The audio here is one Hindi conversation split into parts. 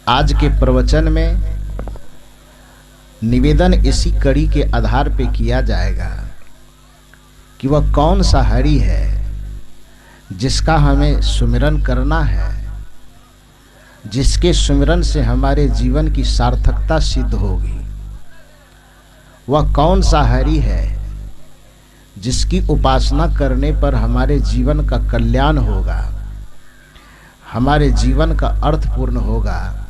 आज के प्रवचन में निवेदन इसी कड़ी के आधार पे किया जाएगा कि वह कौन सा हरि है जिसका हमें सुमिरन करना है, जिसके सुमिरन से हमारे जीवन की सार्थकता सिद्ध होगी। वह कौन सा हरि है जिसकी उपासना करने पर हमारे जीवन का कल्याण होगा, हमारे जीवन का अर्थ पूर्ण होगा।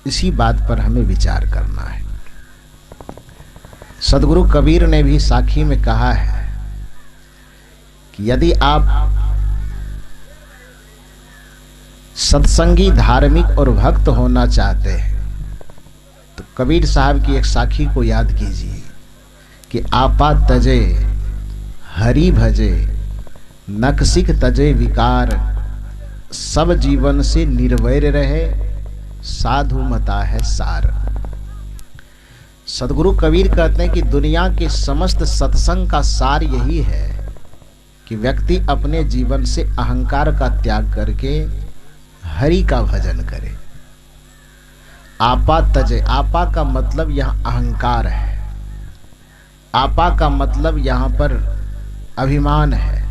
इसी बात पर हमें विचार करना है। सद्गुरु कबीर ने भी साखी में कहा है कि यदि आप सत्संगी, धार्मिक और भक्त होना चाहते हैं तो कबीर साहब की एक साखी को याद कीजिए कि आपा तजे हरि भजे, नखसिक तजे विकार, सब जीवन से निर्वैर रहे, साधु मता है सार। सद्गुरु कबीर कहते हैं कि दुनिया के समस्त सत्संग का सार यही है कि व्यक्ति अपने जीवन से अहंकार का त्याग करके हरि का भजन करे। आपा तजे, आपा का मतलब यहां अहंकार है, आपा का मतलब यहां पर अभिमान है।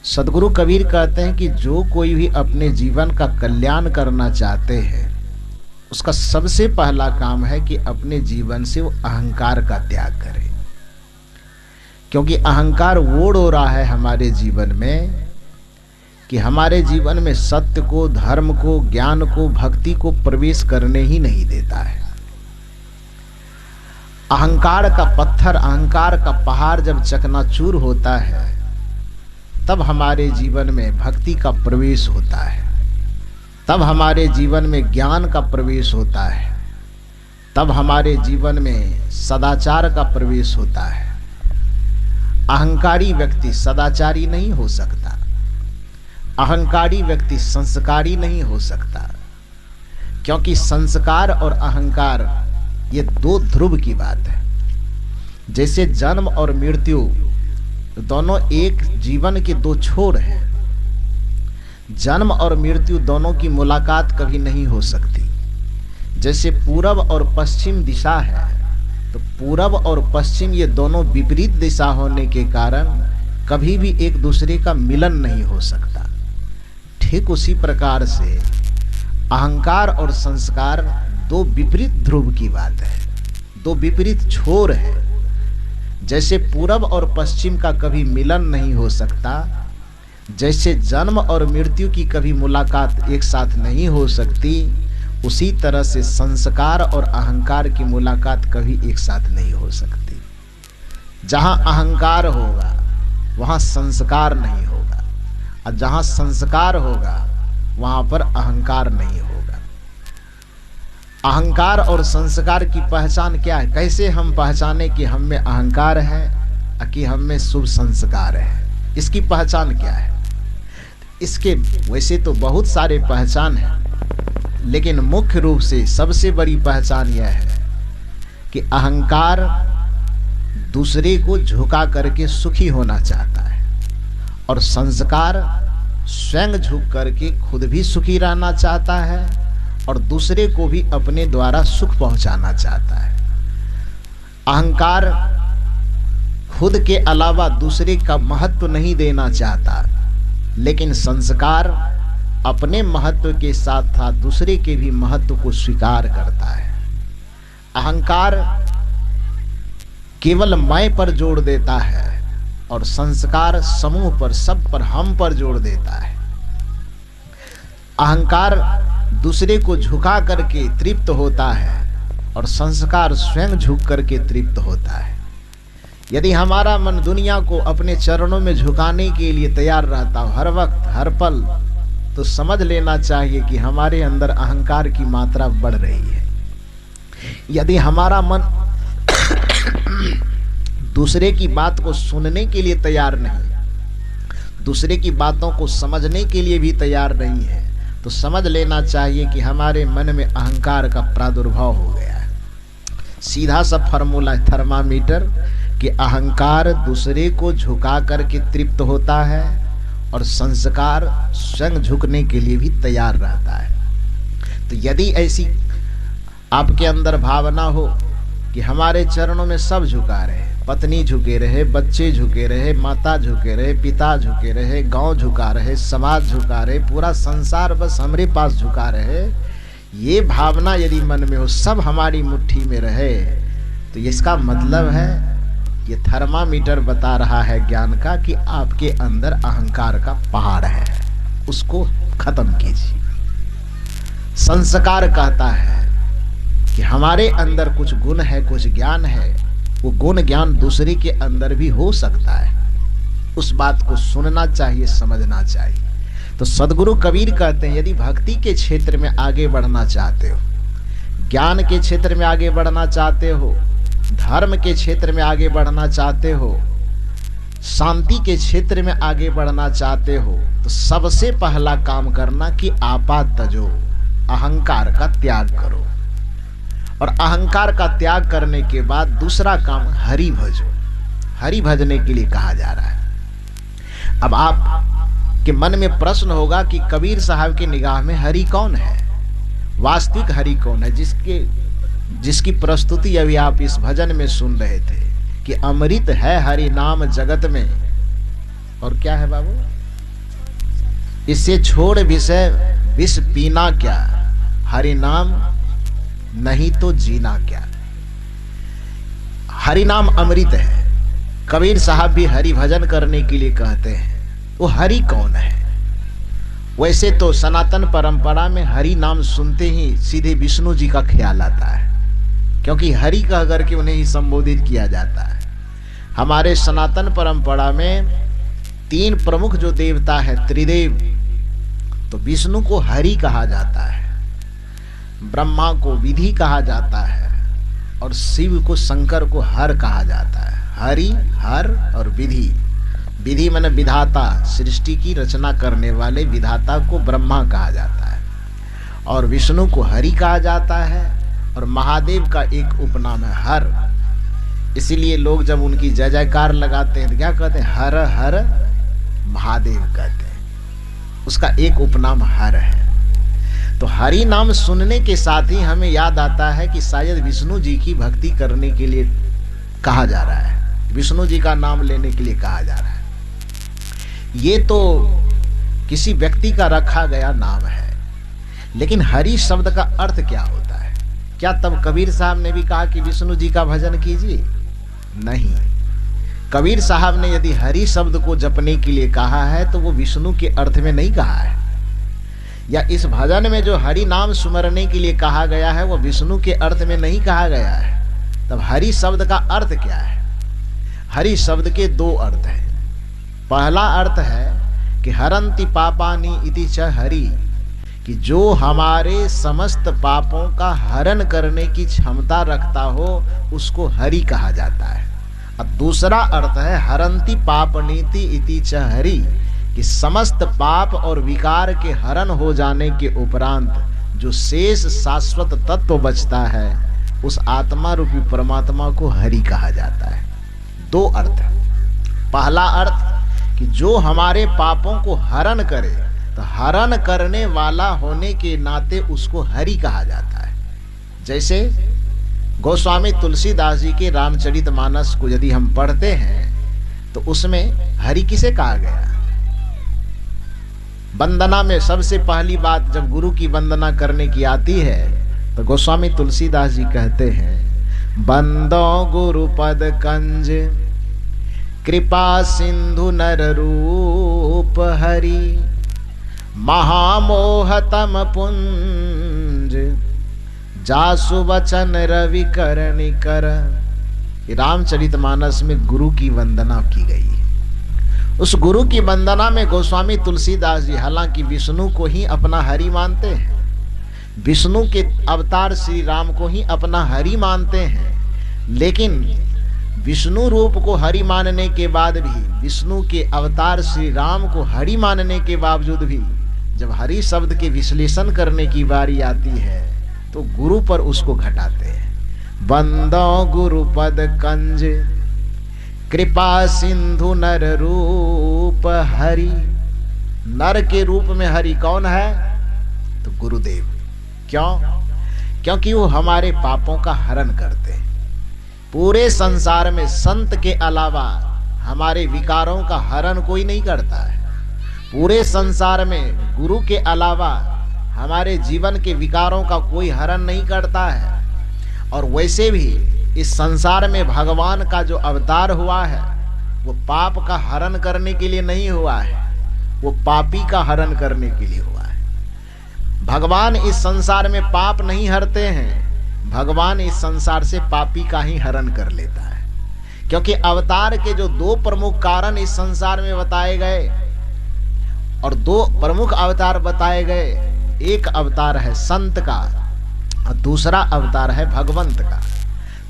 सद्गुरु कबीर कहते हैं कि जो कोई भी अपने जीवन का कल्याण करना चाहते हैं उसका सबसे पहला काम है कि अपने जीवन से वो अहंकार का त्याग करे, क्योंकि अहंकार वोड हो रहा है हमारे जीवन में कि हमारे जीवन में सत्य को, धर्म को, ज्ञान को, भक्ति को प्रवेश करने ही नहीं देता है। अहंकार का पत्थर, अहंकार का पहाड़ जब चकनाचूर होता है तब हमारे जीवन में भक्ति का प्रवेश होता है, तब हमारे जीवन में ज्ञान का प्रवेश होता है, तब हमारे जीवन में सदाचार का प्रवेश होता है। अहंकारी व्यक्ति सदाचारी नहीं हो सकता, अहंकारी व्यक्ति संस्कारी नहीं हो सकता, क्योंकि संस्कार और अहंकार ये दो ध्रुव की बात है। जैसे जन्म और मृत्यु दोनों एक जीवन के दो छोर हैं। जन्म और मृत्यु दोनों की मुलाकात कभी नहीं हो सकती। जैसे पूरब और पश्चिम दिशा है तो पूरब और पश्चिम ये दोनों विपरीत दिशा होने के कारण कभी भी एक दूसरे का मिलन नहीं हो सकता। ठीक उसी प्रकार से अहंकार और संस्कार दो विपरीत ध्रुव की बात है, दो विपरीत छोर है। जैसे पूरब और पश्चिम का कभी मिलन नहीं हो सकता, जैसे जन्म और मृत्यु की कभी मुलाकात एक साथ नहीं हो सकती, उसी तरह से संस्कार और अहंकार की मुलाकात कभी एक साथ नहीं हो सकती। जहां अहंकार होगा वहां संस्कार नहीं होगा, और जहां संस्कार होगा वहां पर अहंकार नहीं होगा। अहंकार और संस्कार की पहचान क्या है? कैसे हम पहचाने कि हम में अहंकार है कि हम में शुभ संस्कार है? इसकी पहचान क्या है? इसके वैसे तो बहुत सारे पहचान है, लेकिन मुख्य रूप से सबसे बड़ी पहचान यह है कि अहंकार दूसरे को झुका करके सुखी होना चाहता है और संस्कार स्वयं झुक करके खुद भी सुखी रहना चाहता है और दूसरे को भी अपने द्वारा सुख पहुंचाना चाहता है। अहंकार खुद के अलावा दूसरे का महत्व नहीं देना चाहता, लेकिन संस्कार अपने महत्व के साथ साथ दूसरे के भी महत्व को स्वीकार करता है। अहंकार केवल मैं पर जोड़ देता है और संस्कार समूह पर, सब पर, हम पर जोड़ देता है। अहंकार दूसरे को झुका करके तृप्त होता है और संस्कार स्वयं झुक करके तृप्त होता है। यदि हमारा मन दुनिया को अपने चरणों में झुकाने के लिए तैयार रहता हो हर वक्त, हर पल, तो समझ लेना चाहिए कि हमारे अंदर अहंकार की मात्रा बढ़ रही है। यदि हमारा मन दूसरे की बात को सुनने के लिए तैयार नहीं, दूसरे की बातों को समझने के लिए भी तैयार नहीं है, तो समझ लेना चाहिए कि हमारे मन में अहंकार का प्रादुर्भाव हो गया है। सीधा सा फॉर्मूला है थर्मामीटर कि अहंकार दूसरे को झुका करके तृप्त होता है और संस्कार स्वयं झुकने के लिए भी तैयार रहता है। तो यदि ऐसी आपके अंदर भावना हो कि हमारे चरणों में सब झुका रहे, पत्नी झुके रहे, बच्चे झुके रहे, माता झुके रहे, पिता झुके रहे, गांव झुका रहे, समाज झुका रहे, पूरा संसार बस हमारे पास झुका रहे, ये भावना यदि मन में हो, सब हमारी मुट्ठी में रहे, तो इसका मतलब है ये थर्मामीटर बता रहा है ज्ञान का कि आपके अंदर अहंकार का पहाड़ है, उसको खत्म कीजिए। संस्कार कहता है कि हमारे अंदर कुछ गुण है, कुछ ज्ञान है, वो गुण ज्ञान दूसरे के अंदर भी हो सकता है, उस बात को सुनना चाहिए, समझना चाहिए। तो सदगुरु कबीर कहते हैं यदि भक्ति के क्षेत्र में आगे बढ़ना चाहते हो, ज्ञान के क्षेत्र में आगे बढ़ना चाहते हो, धर्म के क्षेत्र में आगे बढ़ना चाहते हो, शांति के क्षेत्र में आगे बढ़ना चाहते हो, तो सबसे पहला काम करना कि आपा तजो, अहंकार का त्याग करो। और अहंकार का त्याग करने के बाद दूसरा काम हरि भजो। हरि भजने के लिए कहा जा रहा है। अब आप के मन में प्रश्न होगा कि कबीर साहब की निगाह में हरि कौन है, वास्तविक हरि कौन है, जिसकी प्रस्तुति अभी आप इस भजन में सुन रहे थे कि अमृत है हरि नाम जगत में, और क्या है बाबू, इससे छोड़ विषय विष पीना क्या, हरि नाम नहीं तो जीना क्या। हरि नाम अमृत है। कबीर साहब भी हरि भजन करने के लिए कहते हैं। वो हरि कौन है? वैसे तो सनातन परंपरा में हरि नाम सुनते ही सीधे विष्णु जी का ख्याल आता है, क्योंकि हरि कह करके उन्हें ही संबोधित किया जाता है। हमारे सनातन परंपरा में तीन प्रमुख जो देवता है त्रिदेव, तो विष्णु को हरि कहा जाता है, ब्रह्मा को विधि कहा जाता है, और शिव को शंकर को हर कहा जाता है। हरि, हर और विधि। विधि माने विधाता, सृष्टि की रचना करने वाले विधाता को ब्रह्मा कहा जाता है, और विष्णु को हरि कहा जाता है, और महादेव का एक उपनाम है हर। इसीलिए लोग जब उनकी जय जयकार लगाते हैं तो क्या कहते हैं? हर हर महादेव कहते हैं। उसका एक उपनाम हर है। तो हरि नाम सुनने के साथ ही हमें याद आता है कि शायद विष्णु जी की भक्ति करने के लिए कहा जा रहा है, विष्णु जी का नाम लेने के लिए कहा जा रहा है। ये तो किसी व्यक्ति का रखा गया नाम है, लेकिन हरि शब्द का अर्थ क्या होता है? क्या तब कबीर साहब ने भी कहा कि विष्णु जी का भजन कीजिए? नहीं। कबीर साहब ने यदि हरि शब्द को जपने के लिए कहा है तो वो विष्णु के अर्थ में नहीं कहा है, या इस भजन में जो हरि नाम सुमरने के लिए कहा गया है वो विष्णु के अर्थ में नहीं कहा गया है। तब हरि शब्द का अर्थ क्या है? हरि शब्द के दो अर्थ हैं। पहला अर्थ है कि हरंति पापानि इति च हरि, कि जो हमारे समस्त पापों का हरण करने की क्षमता रखता हो उसको हरि कहा जाता है। और दूसरा अर्थ है हरंति पापनीति इति च हरि, कि समस्त पाप और विकार के हरण हो जाने के उपरांत जो शेष शाश्वत तत्व बचता है उस आत्मा रूपी परमात्मा को हरि कहा जाता है। दो अर्थ। पहला अर्थ कि जो हमारे पापों को हरण करे, तो हरण करने वाला होने के नाते उसको हरि कहा जाता है। जैसे गोस्वामी तुलसीदास जी के रामचरितमानस को यदि हम पढ़ते हैं तो उसमें हरि किसे कहा गया? वंदना में सबसे पहली बात जब गुरु की वंदना करने की आती है तो गोस्वामी तुलसीदास जी कहते हैं, बंदो गुरु पद कंज कृपा सिंधु नर रूप हरि, महामोहतम पुंज जासु वचन रवि करनि कर। रामचरितमानस में गुरु की वंदना की गई है। उस गुरु की वंदना में गोस्वामी तुलसीदास जी हालांकि विष्णु को ही अपना हरि मानते हैं, विष्णु के अवतार श्री राम को ही अपना हरि मानते हैं, लेकिन विष्णु रूप को हरि मानने के बाद भी, विष्णु के अवतार श्री राम को हरि मानने के बावजूद भी जब हरि शब्द के विश्लेषण करने की बारी आती है तो गुरु पर उसको घटाते हैं। बंदो गुरु पद कंज कृपा सिंधु नर रूप हरि। नर के रूप में हरि कौन है? तो गुरुदेव। क्यों? क्योंकि वो हमारे पापों का हरण करते हैं। पूरे संसार में संत के अलावा हमारे विकारों का हरण कोई नहीं करता है। पूरे संसार में गुरु के अलावा हमारे जीवन के विकारों का कोई हरण नहीं करता है। और वैसे भी इस संसार में भगवान का जो अवतार हुआ है वो पाप का हरण करने के लिए नहीं हुआ है, वो पापी का हरण करने के लिए हुआ है। भगवान इस संसार में पाप नहीं हरते हैं, भगवान इस संसार से पापी का ही हरण कर लेता है। क्योंकि अवतार के जो दो प्रमुख कारण इस संसार में बताए गए और दो प्रमुख अवतार बताए गए, एक अवतार है संत का और दूसरा अवतार है भगवंत का।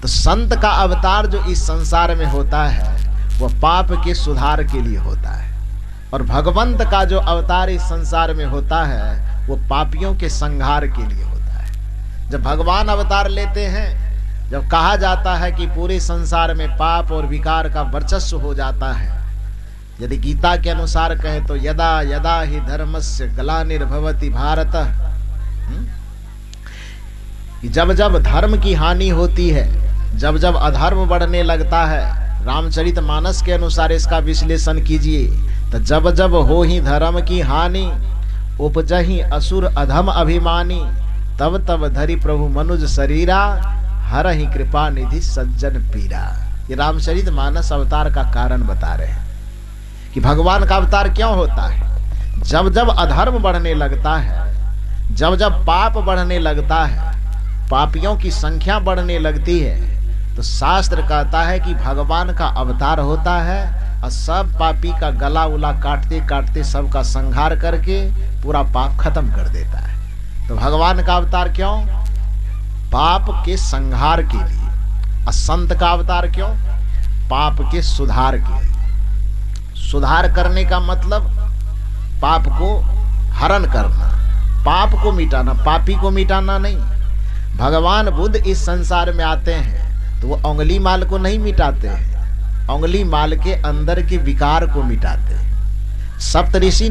तो संत का अवतार जो इस संसार में होता है वह पाप के सुधार के लिए होता है, और भगवंत का जो अवतार इस संसार में होता है वो पापियों के संहार के लिए होता है। जब भगवान अवतार लेते हैं, जब कहा जाता है कि पूरे संसार में पाप और विकार का वर्चस्व हो जाता है, यदि गीता के अनुसार कहें तो यदा यदा ही धर्मस्य ग्लानिर्भवति भारत, जब जब धर्म की हानि होती है, जब जब अधर्म बढ़ने लगता है, रामचरितमानस के अनुसार इसका विश्लेषण कीजिए, तो जब जब हो ही धर्म की हानि, उपजहि असुर अधम अभिमानी, तब तब धरि प्रभु मनुज शरीरा, हरहि कृपा निधि सज्जन पीरा। ये रामचरितमानस अवतार का कारण बता रहे हैं कि भगवान का अवतार क्यों होता है। जब जब अधर्म बढ़ने लगता है, जब जब पाप बढ़ने लगता है, पापियों की संख्या बढ़ने लगती है, तो शास्त्र कहता है कि भगवान का अवतार होता है और सब पापी का गला उला काटते काटते सबका संहार करके पूरा पाप खत्म कर देता है। तो भगवान का अवतार क्यों? पाप के संहार के लिए। और संत का अवतार क्यों? पाप के सुधार के लिए। सुधार करने का मतलब पाप को हरण करना, पाप को मिटाना, पापी को मिटाना नहीं। भगवान बुद्ध इस संसार में आते हैं तो वो उंगली माल को नहीं मिटाते हैं, उंगली माल के अंदर के विकार को मिटाते हैं। सप्तऋषि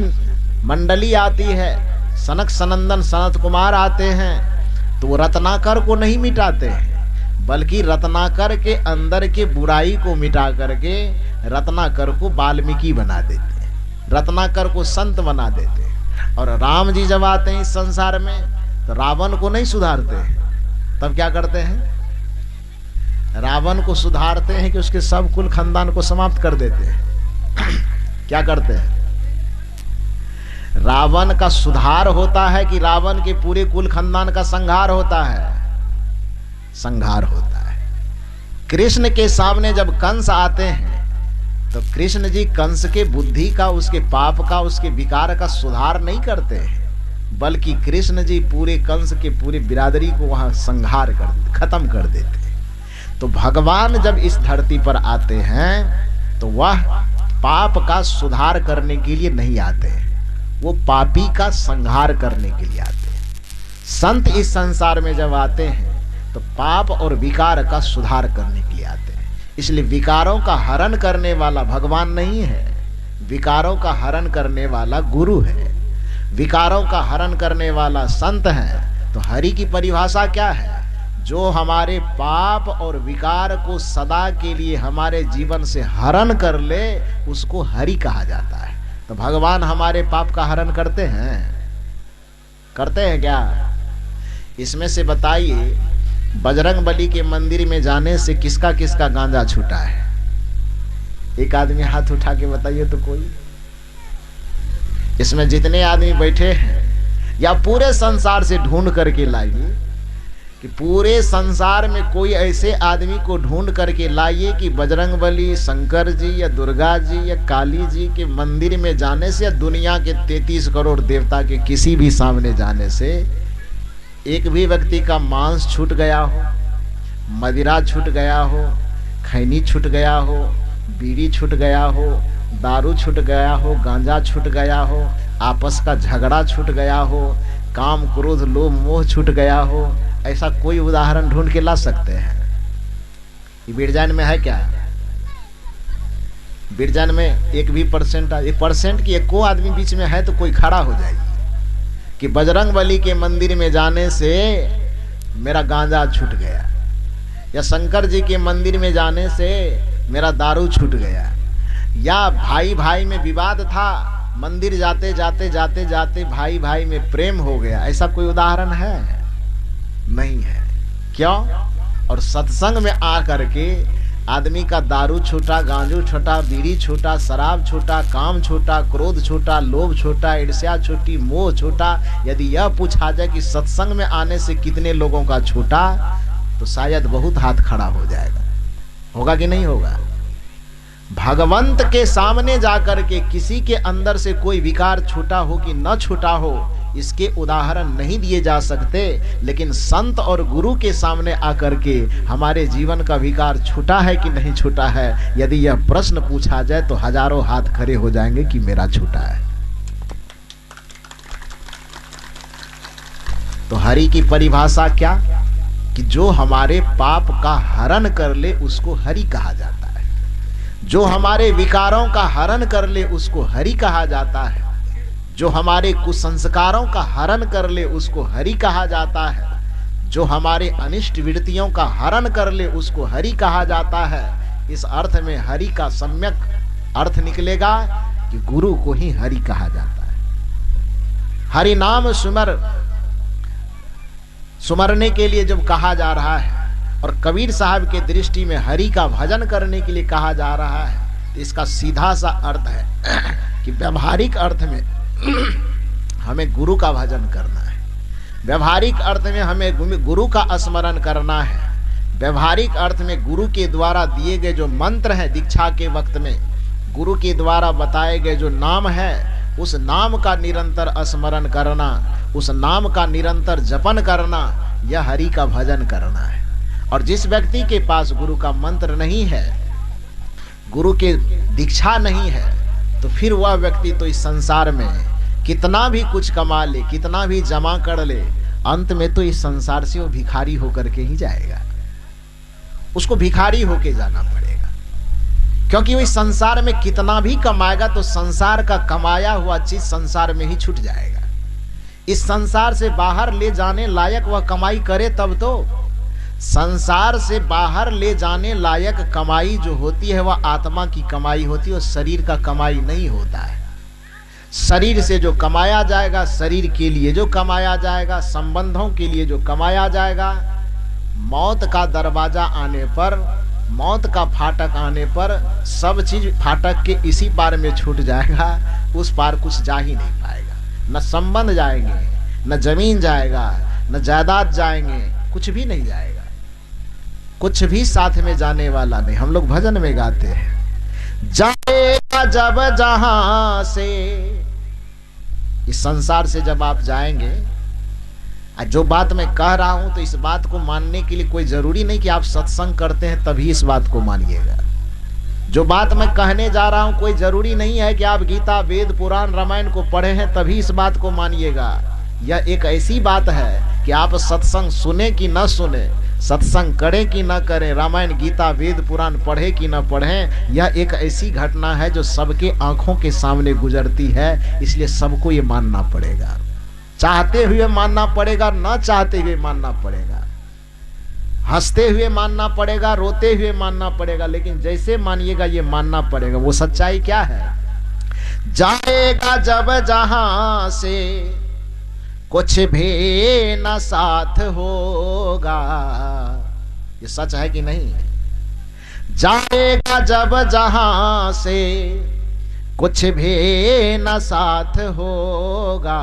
मंडली आती है, सनक सनंदन सनत कुमार आते हैं तो वो रत्नाकर को नहीं मिटाते हैं, बल्कि रत्नाकर के अंदर के बुराई को मिटा करके रत्नाकर को वाल्मीकि बना देते हैं, रत्नाकर को संत बना देते हैं। और राम जी जब आते हैं इस संसार में तो रावण को नहीं सुधारते हैं, तब क्या करते हैं? रावण को सुधारते हैं कि उसके सब कुल खानदान को समाप्त कर देते हैं। क्या करते हैं? रावण का सुधार होता है कि रावण के पूरे कुल खानदान का संहार होता है? संहार होता है। कृष्ण के सामने जब कंस आते हैं तो कृष्ण जी कंस के बुद्धि का, उसके पाप का, उसके विकार का सुधार नहीं करते हैं, बल्कि कृष्ण जी पूरे कंस के पूरे बिरादरी को वहां संहार कर देते, खत्म कर देते हैं। तो भगवान जब इस धरती पर आते हैं तो वह पाप का सुधार करने के लिए नहीं आते हैं, वो पापी का संहार करने के लिए आते हैं। संत इस संसार में जब आते हैं तो पाप और विकार का सुधार करने के लिए आते हैं। इसलिए विकारों का हरण करने वाला भगवान नहीं है, विकारों का हरण करने वाला गुरु है, विकारों का हरण करने वाला संत है। तो हरि की परिभाषा क्या है? जो हमारे पाप और विकार को सदा के लिए हमारे जीवन से हरण कर ले, उसको हरि कहा जाता है। तो भगवान हमारे पाप का हरण करते हैं? करते हैं क्या? इसमें से बताइए, बजरंगबली के मंदिर में जाने से किसका किसका गांजा छूटा है? एक आदमी हाथ उठा के बताइए तो कोई। इसमें जितने आदमी बैठे हैं, या पूरे संसार से ढूंढ करके लाइए कि पूरे संसार में कोई ऐसे आदमी को ढूंढ करके लाइए कि बजरंगबली, शंकर जी या दुर्गा जी या काली जी के मंदिर में जाने से या दुनिया के 33 करोड़ देवता के किसी भी सामने जाने से एक भी व्यक्ति का मांस छूट गया हो, मदिरा छूट गया हो, खैनी छूट गया हो, बीड़ी छूट गया हो, दारू छूट गया हो, गांजा छूट गया हो, आपस का झगड़ा छूट गया हो, काम क्रोध लोभ मोह छूट गया हो, ऐसा कोई उदाहरण ढूंढ के ला सकते हैं? ये बिरजान में है क्या? बिरजान में 1% की एको आदमी बीच में है तो कोई खड़ा हो जाएगी। कि बजरंगबली के मंदिर में जाने से मेरा गांजा छूट गया, या शंकर जी के मंदिर में जाने से मेरा दारू छूट गया, या भाई भाई में विवाद था, मंदिर जाते जाते जाते जाते भाई भाई में प्रेम हो गया। ऐसा कोई उदाहरण है? नहीं है। क्यों? और सत्संग में आ करके आदमी का दारू छोटा, गांजू छोटा, बीड़ी छोटा, शराब छोटा, काम छोटा, क्रोध छोटा, लोभ छोटा, ईर्ष्या छोटी, मोह छोटा। यदि यह पूछा जाए कि सत्संग में आने से कितने लोगों का छोटा, तो शायद बहुत हाथ खड़ा हो जाएगा। होगा कि नहीं होगा? भगवंत के सामने जाकर के किसी के अंदर से कोई विकार छोटा हो कि न छोटा हो, इसके उदाहरण नहीं दिए जा सकते, लेकिन संत और गुरु के सामने आकर के हमारे जीवन का विकार छोटा है कि नहीं छोटा है, यदि यह प्रश्न पूछा जाए तो हजारों हाथ खड़े हो जाएंगे कि मेरा छोटा है। तो हरि की परिभाषा क्या? कि जो हमारे पाप का हरण कर ले उसको हरि कहा जाता है, जो हमारे विकारों का हरण कर ले उसको हरि कहा जाता है, जो हमारे कुसंस्कारों का हरण कर ले उसको हरि कहा जाता है, जो हमारे अनिष्ट वृत्तियों का हरण कर ले उसको हरि कहा जाता है। इस अर्थ में हरि का सम्यक अर्थ निकलेगा कि गुरु को ही हरि कहा जाता है। हरि नाम सुमरने के लिए जब कहा जा रहा है और कबीर साहब के दृष्टि में हरि का भजन करने के लिए कहा जा रहा है, तो इसका सीधा सा अर्थ है कि व्यवहारिक अर्थ में हमें गुरु का भजन करना है, व्यवहारिक अर्थ में हमें गुरु का स्मरण करना है, व्यवहारिक अर्थ में गुरु के द्वारा दिए गए जो मंत्र हैं, दीक्षा के वक्त में गुरु के द्वारा बताए गए जो नाम है, उस नाम का निरंतर स्मरण करना, उस नाम का निरंतर जपन करना, यह हरि का भजन करना है। और जिस व्यक्ति के पास गुरु का मंत्र नहीं है, गुरु के दीक्षा नहीं है, तो फिर वह व्यक्ति तो इस संसार में कितना भी कुछ कमा ले, कितना भी जमा कर ले, अंत में तो इस संसार से वो भिखारी होकर के ही जाएगा। उसको भिखारी होके जाना पड़ेगा, क्योंकि वो इस संसार में कितना भी कमाएगा तो संसार का कमाया हुआ चीज संसार में ही छूट जाएगा। इस संसार से बाहर ले जाने लायक वह कमाई करे तब तो। संसार से बाहर ले जाने लायक कमाई जो होती है वह आत्मा की कमाई होती है, और शरीर का कमाई नहीं होता है। शरीर से जो कमाया जाएगा, शरीर के लिए जो कमाया जाएगा, संबंधों के लिए जो कमाया जाएगा, मौत का दरवाजा आने पर, मौत का फाटक आने पर सब चीज फाटक के इसी पार में छूट जाएगा, उस पार कुछ जा ही नहीं पाएगा। न संबंध जाएंगे, न जमीन जाएगा, न जायदाद जाएंगे, कुछ भी नहीं जाएगा, कुछ भी साथ में जाने वाला नहीं। हम लोग भजन में गाते हैं, जाएगा जब जहां से, इस संसार से जब आप जाएंगे, जो बात मैं कह रहा हूं तो इस बात को मानने के लिए कोई जरूरी नहीं कि आप सत्संग करते हैं तभी इस बात को मानिएगा। जो बात मैं कहने जा रहा हूं कोई जरूरी नहीं है कि आप गीता, वेद, पुराण, रामायण को पढ़े हैं तभी इस बात को मानिएगा। यह एक ऐसी बात है कि आप सत्संग सुने कि न सुने, सत्संग करें कि न करें, रामायण, गीता, वेद, पुराण पढ़े कि न पढ़ें, यह एक ऐसी घटना है जो सबके आंखों के सामने गुजरती है। इसलिए सबको ये मानना पड़ेगा, चाहते हुए मानना पड़ेगा, न चाहते हुए मानना पड़ेगा, हंसते हुए मानना पड़ेगा, रोते हुए मानना पड़ेगा, लेकिन जैसे मानिएगा ये मानना पड़ेगा। वो सच्चाई क्या है? जाएगा जब जहां से कुछ भी न साथ होगा, ये सच है कि नहीं? जाएगा जब जहां से कुछ भी न साथ होगा,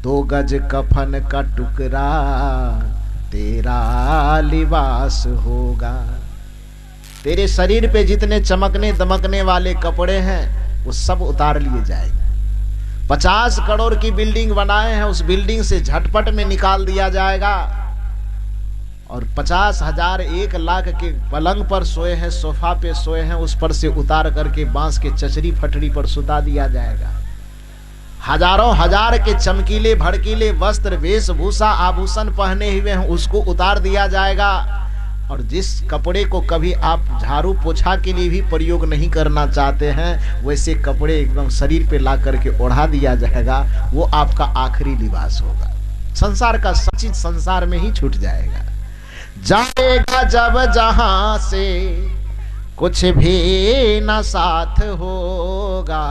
2 गज कफन का टुकड़ा तेरा लिबास होगा। तेरे शरीर पे जितने चमकने दमकने वाले कपड़े हैं वो सब उतार लिए जाएंगे। 50 करोड़ की बिल्डिंग बनाए हैं, उस बिल्डिंग से झटपट में निकाल दिया जाएगा। और 50,000 1 लाख के पलंग पर सोए हैं, सोफा पे सोए हैं, उस पर से उतार करके बांस के चचरी फटड़ी पर सुता दिया जाएगा। हजारों हजार के चमकीले भड़कीले वस्त्र, वेशभूषा, आभूषण पहने हुए हैं, उसको उतार दिया जाएगा। और जिस कपड़े को कभी आप झाड़ू पोछा के लिए भी प्रयोग नहीं करना चाहते हैं, वैसे कपड़े एकदम शरीर पे ला करके ओढ़ा दिया जाएगा, वो आपका आखिरी लिबास होगा। संसार का सब चीज संसार में ही छूट जाएगा। जाएगा जब जहां से कुछ भी न साथ होगा।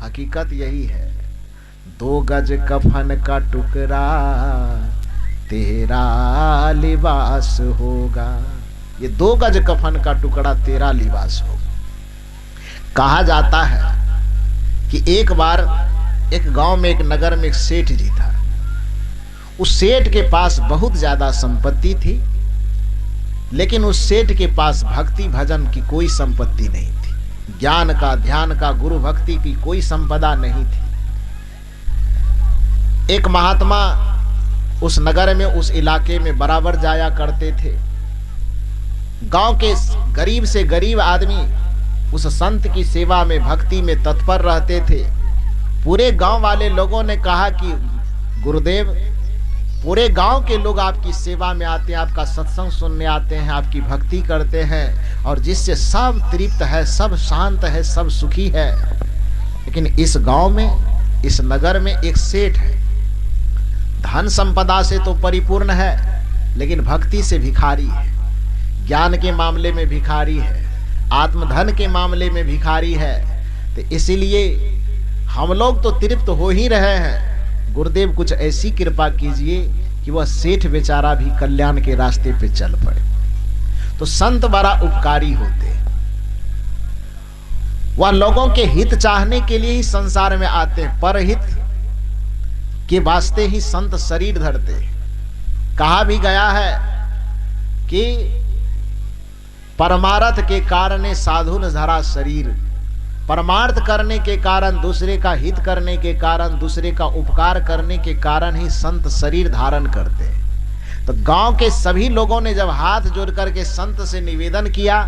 हकीकत यही है। 2 गज कफन का टुकड़ा तेरा लिबास होगा। ये 2 गज कफन का टुकड़ा तेरा लिबास होगा। कहा जाता है कि एक बार एक गांव में, एक नगर में एक सेठ जी था। उस सेठ के पास बहुत ज्यादा संपत्ति थी, लेकिन उस सेठ के पास भक्ति भजन की कोई संपत्ति नहीं थी। ज्ञान का, ध्यान का, गुरु भक्ति की कोई संपदा नहीं थी। एक महात्मा उस नगर में, उस इलाके में बराबर जाया करते थे। गांव के गरीब से गरीब आदमी उस संत की सेवा में, भक्ति में तत्पर रहते थे। पूरे गांव वाले लोगों ने कहा कि गुरुदेव, पूरे गांव के लोग आपकी सेवा में आते हैं, आपका सत्संग सुनने आते हैं, आपकी भक्ति करते हैं, और जिससे सब तृप्त है, सब शांत है, सब सुखी है। लेकिन इस गांव में, इस नगर में एक सेठ है। धन संपदा से तो परिपूर्ण है, लेकिन भक्ति से भिखारी है। ज्ञान के मामले में भिखारी है, आत्मधन के मामले में भिखारी है। तो इसीलिए हम लोग तो तृप्त हो ही रहे हैं, गुरुदेव कुछ ऐसी कृपा कीजिए कि वह सेठ बेचारा भी कल्याण के रास्ते पे चल पड़े। तो संत बड़ा उपकारी होते हैं। वह लोगों के हित चाहने के लिए ही संसार में आते हैं, परहित के वास्ते ही संत शरीर धरते। कहा भी गया है कि परमार्थ के कारण साधु न धरा शरीर। परमार्थ करने के कारण, दूसरे का हित करने के कारण, दूसरे का उपकार करने के कारण ही संत शरीर धारण करते हैं। तो गांव के सभी लोगों ने जब हाथ जोड़ करके संत से निवेदन किया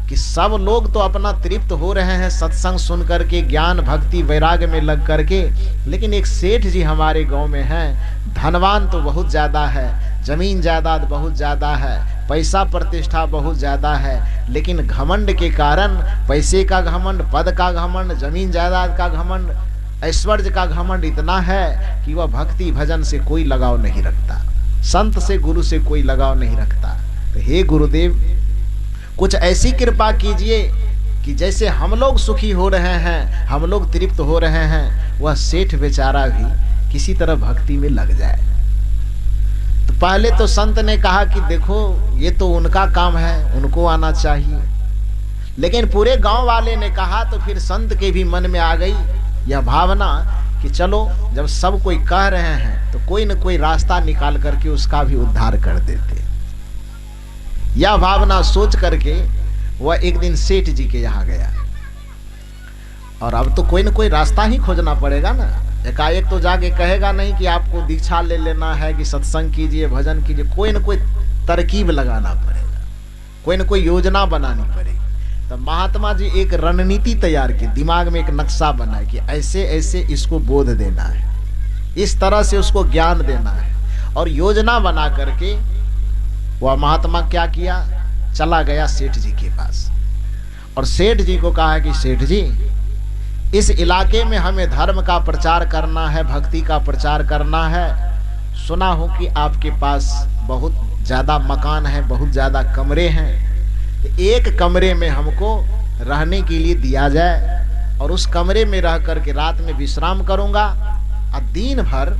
कि सब लोग तो अपना तृप्त हो रहे हैं सत्संग सुन करके, ज्ञान भक्ति वैराग्य में लग करके, लेकिन एक सेठ जी हमारे गांव में हैं, धनवान तो बहुत ज्यादा है, जमीन जायदाद बहुत ज्यादा है, पैसा प्रतिष्ठा बहुत ज्यादा है, लेकिन घमंड के कारण, पैसे का घमंड, पद का घमंड, जमीन जायदाद का घमंड, ऐश्वर्य का घमंड इतना है कि वह भक्ति भजन से कोई लगाव नहीं रखता, संत से, गुरु से कोई लगाव नहीं रखता। तो हे गुरुदेव, कुछ ऐसी कृपा कीजिए कि जैसे हम लोग सुखी हो रहे हैं, हम लोग तृप्त हो रहे हैं, वह सेठ बेचारा भी किसी तरह भक्ति में लग जाए। तो पहले तो संत ने कहा कि देखो, ये तो उनका काम है, उनको आना चाहिए। लेकिन पूरे गांव वाले ने कहा तो फिर संत के भी मन में आ गई यह भावना कि चलो, जब सब कोई कह रहे हैं तो कोई न कोई रास्ता निकाल करके उसका भी उद्धार कर देते। यह भावना सोच करके वह एक दिन सेठ जी के यहाँ गया। और अब तो कोई न कोई रास्ता ही खोजना पड़ेगा ना, एकाएक तो जाके कहेगा नहीं कि आपको दीक्षा ले लेना है, कि सत्संग कीजिए, भजन कीजिए। कोई न कोई तरकीब लगाना पड़ेगा, कोई न कोई योजना बनानी पड़ेगी। तो महात्मा जी एक रणनीति तैयार की, दिमाग में एक नक्शा बनाए कि ऐसे ऐसे इसको बोध देना है, इस तरह से उसको ज्ञान देना है। और योजना बना करके वह महात्मा क्या किया, चला गया सेठ जी के पास और सेठ जी को कहा कि सेठ जी, इस इलाके में हमें धर्म का प्रचार करना है, भक्ति का प्रचार करना है। सुना हो कि आपके पास बहुत ज्यादा मकान है, बहुत ज्यादा कमरे हैं, तो एक कमरे में हमको रहने के लिए दिया जाए और उस कमरे में रह करके रात में विश्राम करूंगा और दिन भर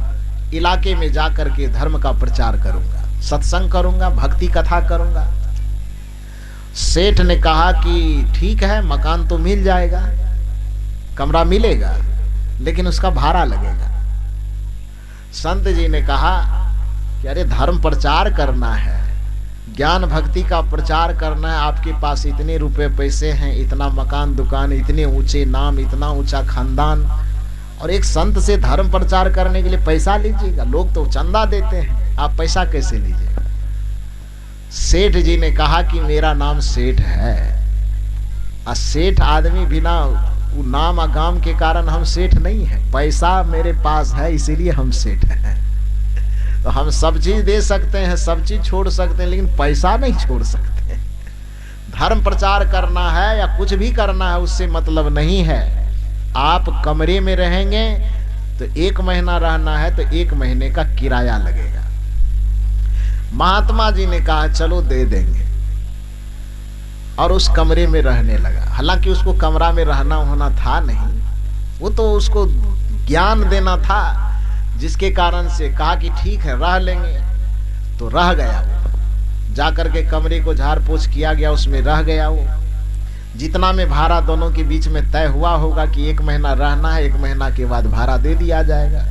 इलाके में जा करके धर्म का प्रचार करूंगा, सत्संग करूंगा, भक्ति कथा करूंगा। सेठ ने कहा कि ठीक है, मकान तो मिल जाएगा, कमरा मिलेगा, लेकिन उसका भाड़ा लगेगा। संत जी ने कहा कि अरे धर्म प्रचार करना है, ज्ञान भक्ति का प्रचार करना है, आपके पास इतने रुपए पैसे हैं, इतना मकान दुकान, इतने ऊंचे नाम, इतना ऊंचा खानदान, और एक संत से धर्म प्रचार करने के लिए पैसा लीजिएगा? लोग तो चंदा देते हैं, आप पैसा कैसे लीजिएगा? सेठ जी ने कहा कि मेरा नाम सेठ है, और सेठ आदमी बिना नाम और गाम के कारण हम सेठ नहीं है, पैसा मेरे पास है इसीलिए हम सेठ हैं। तो हम सब चीज दे सकते हैं, सब चीज छोड़ सकते हैं, लेकिन पैसा नहीं छोड़ सकते। धर्म प्रचार करना है या कुछ भी करना है, उससे मतलब नहीं है। आप कमरे में रहेंगे तो 1 महीना रहना है तो 1 महीने का किराया लगेगा। महात्मा जी ने कहा चलो दे देंगे, और उस कमरे में रहने लगा। हालांकि उसको कमरा में रहना होना था नहीं, वो तो उसको ज्ञान देना था, जिसके कारण से कहा कि ठीक है रह लेंगे। तो रह गया वो, जाकर के कमरे को झाड़ पोछ किया गया, उसमें रह गया वो। जितना में भाड़ा दोनों के बीच में तय हुआ होगा कि 1 महीना रहना है, 1 महीना के बाद भाड़ा दे दिया जाएगा।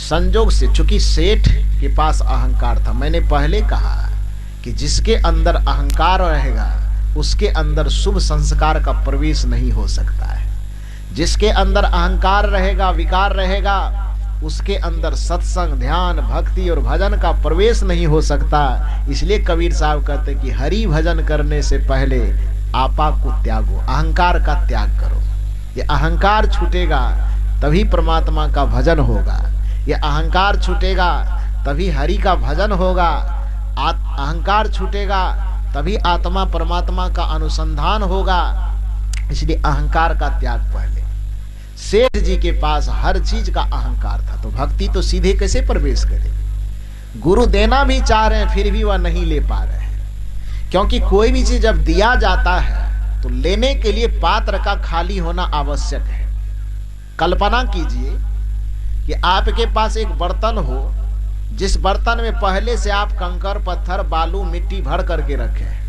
संजोग से चूंकि सेठ के पास अहंकार था, मैंने पहले कहा कि जिसके अंदर अहंकार रहेगा उसके अंदर शुभ संस्कार का प्रवेश नहीं हो सकता है। जिसके अंदर अहंकार रहेगा, विकार रहेगा, उसके अंदर सत्संग, ध्यान, भक्ति और भजन का प्रवेश नहीं हो सकता। इसलिए कबीर साहब कहते कि हरि भजन करने से पहले आपा को त्यागो, अहंकार का त्याग करो। ये अहंकार छूटेगा तभी परमात्मा का भजन होगा, ये अहंकार छूटेगा तभी हरि का भजन होगा, अहंकार छूटेगा तभी आत्मा परमात्मा का अनुसंधान होगा। इसलिए अहंकार का त्याग पहले। सेठ जी के पास हर चीज का अहंकार था, तो भक्ति तो सीधे कैसे प्रवेश करेगी। गुरु देना भी चाह रहे हैं फिर भी वह नहीं ले पा रहे हैं, क्योंकि कोई भी चीज जब दिया जाता है तो लेने के लिए पात्र का खाली होना आवश्यक है। कल्पना कीजिए कि आपके पास एक बर्तन हो, जिस बर्तन में पहले से आप कंकर, पत्थर, बालू, मिट्टी भर करके रखे हैं।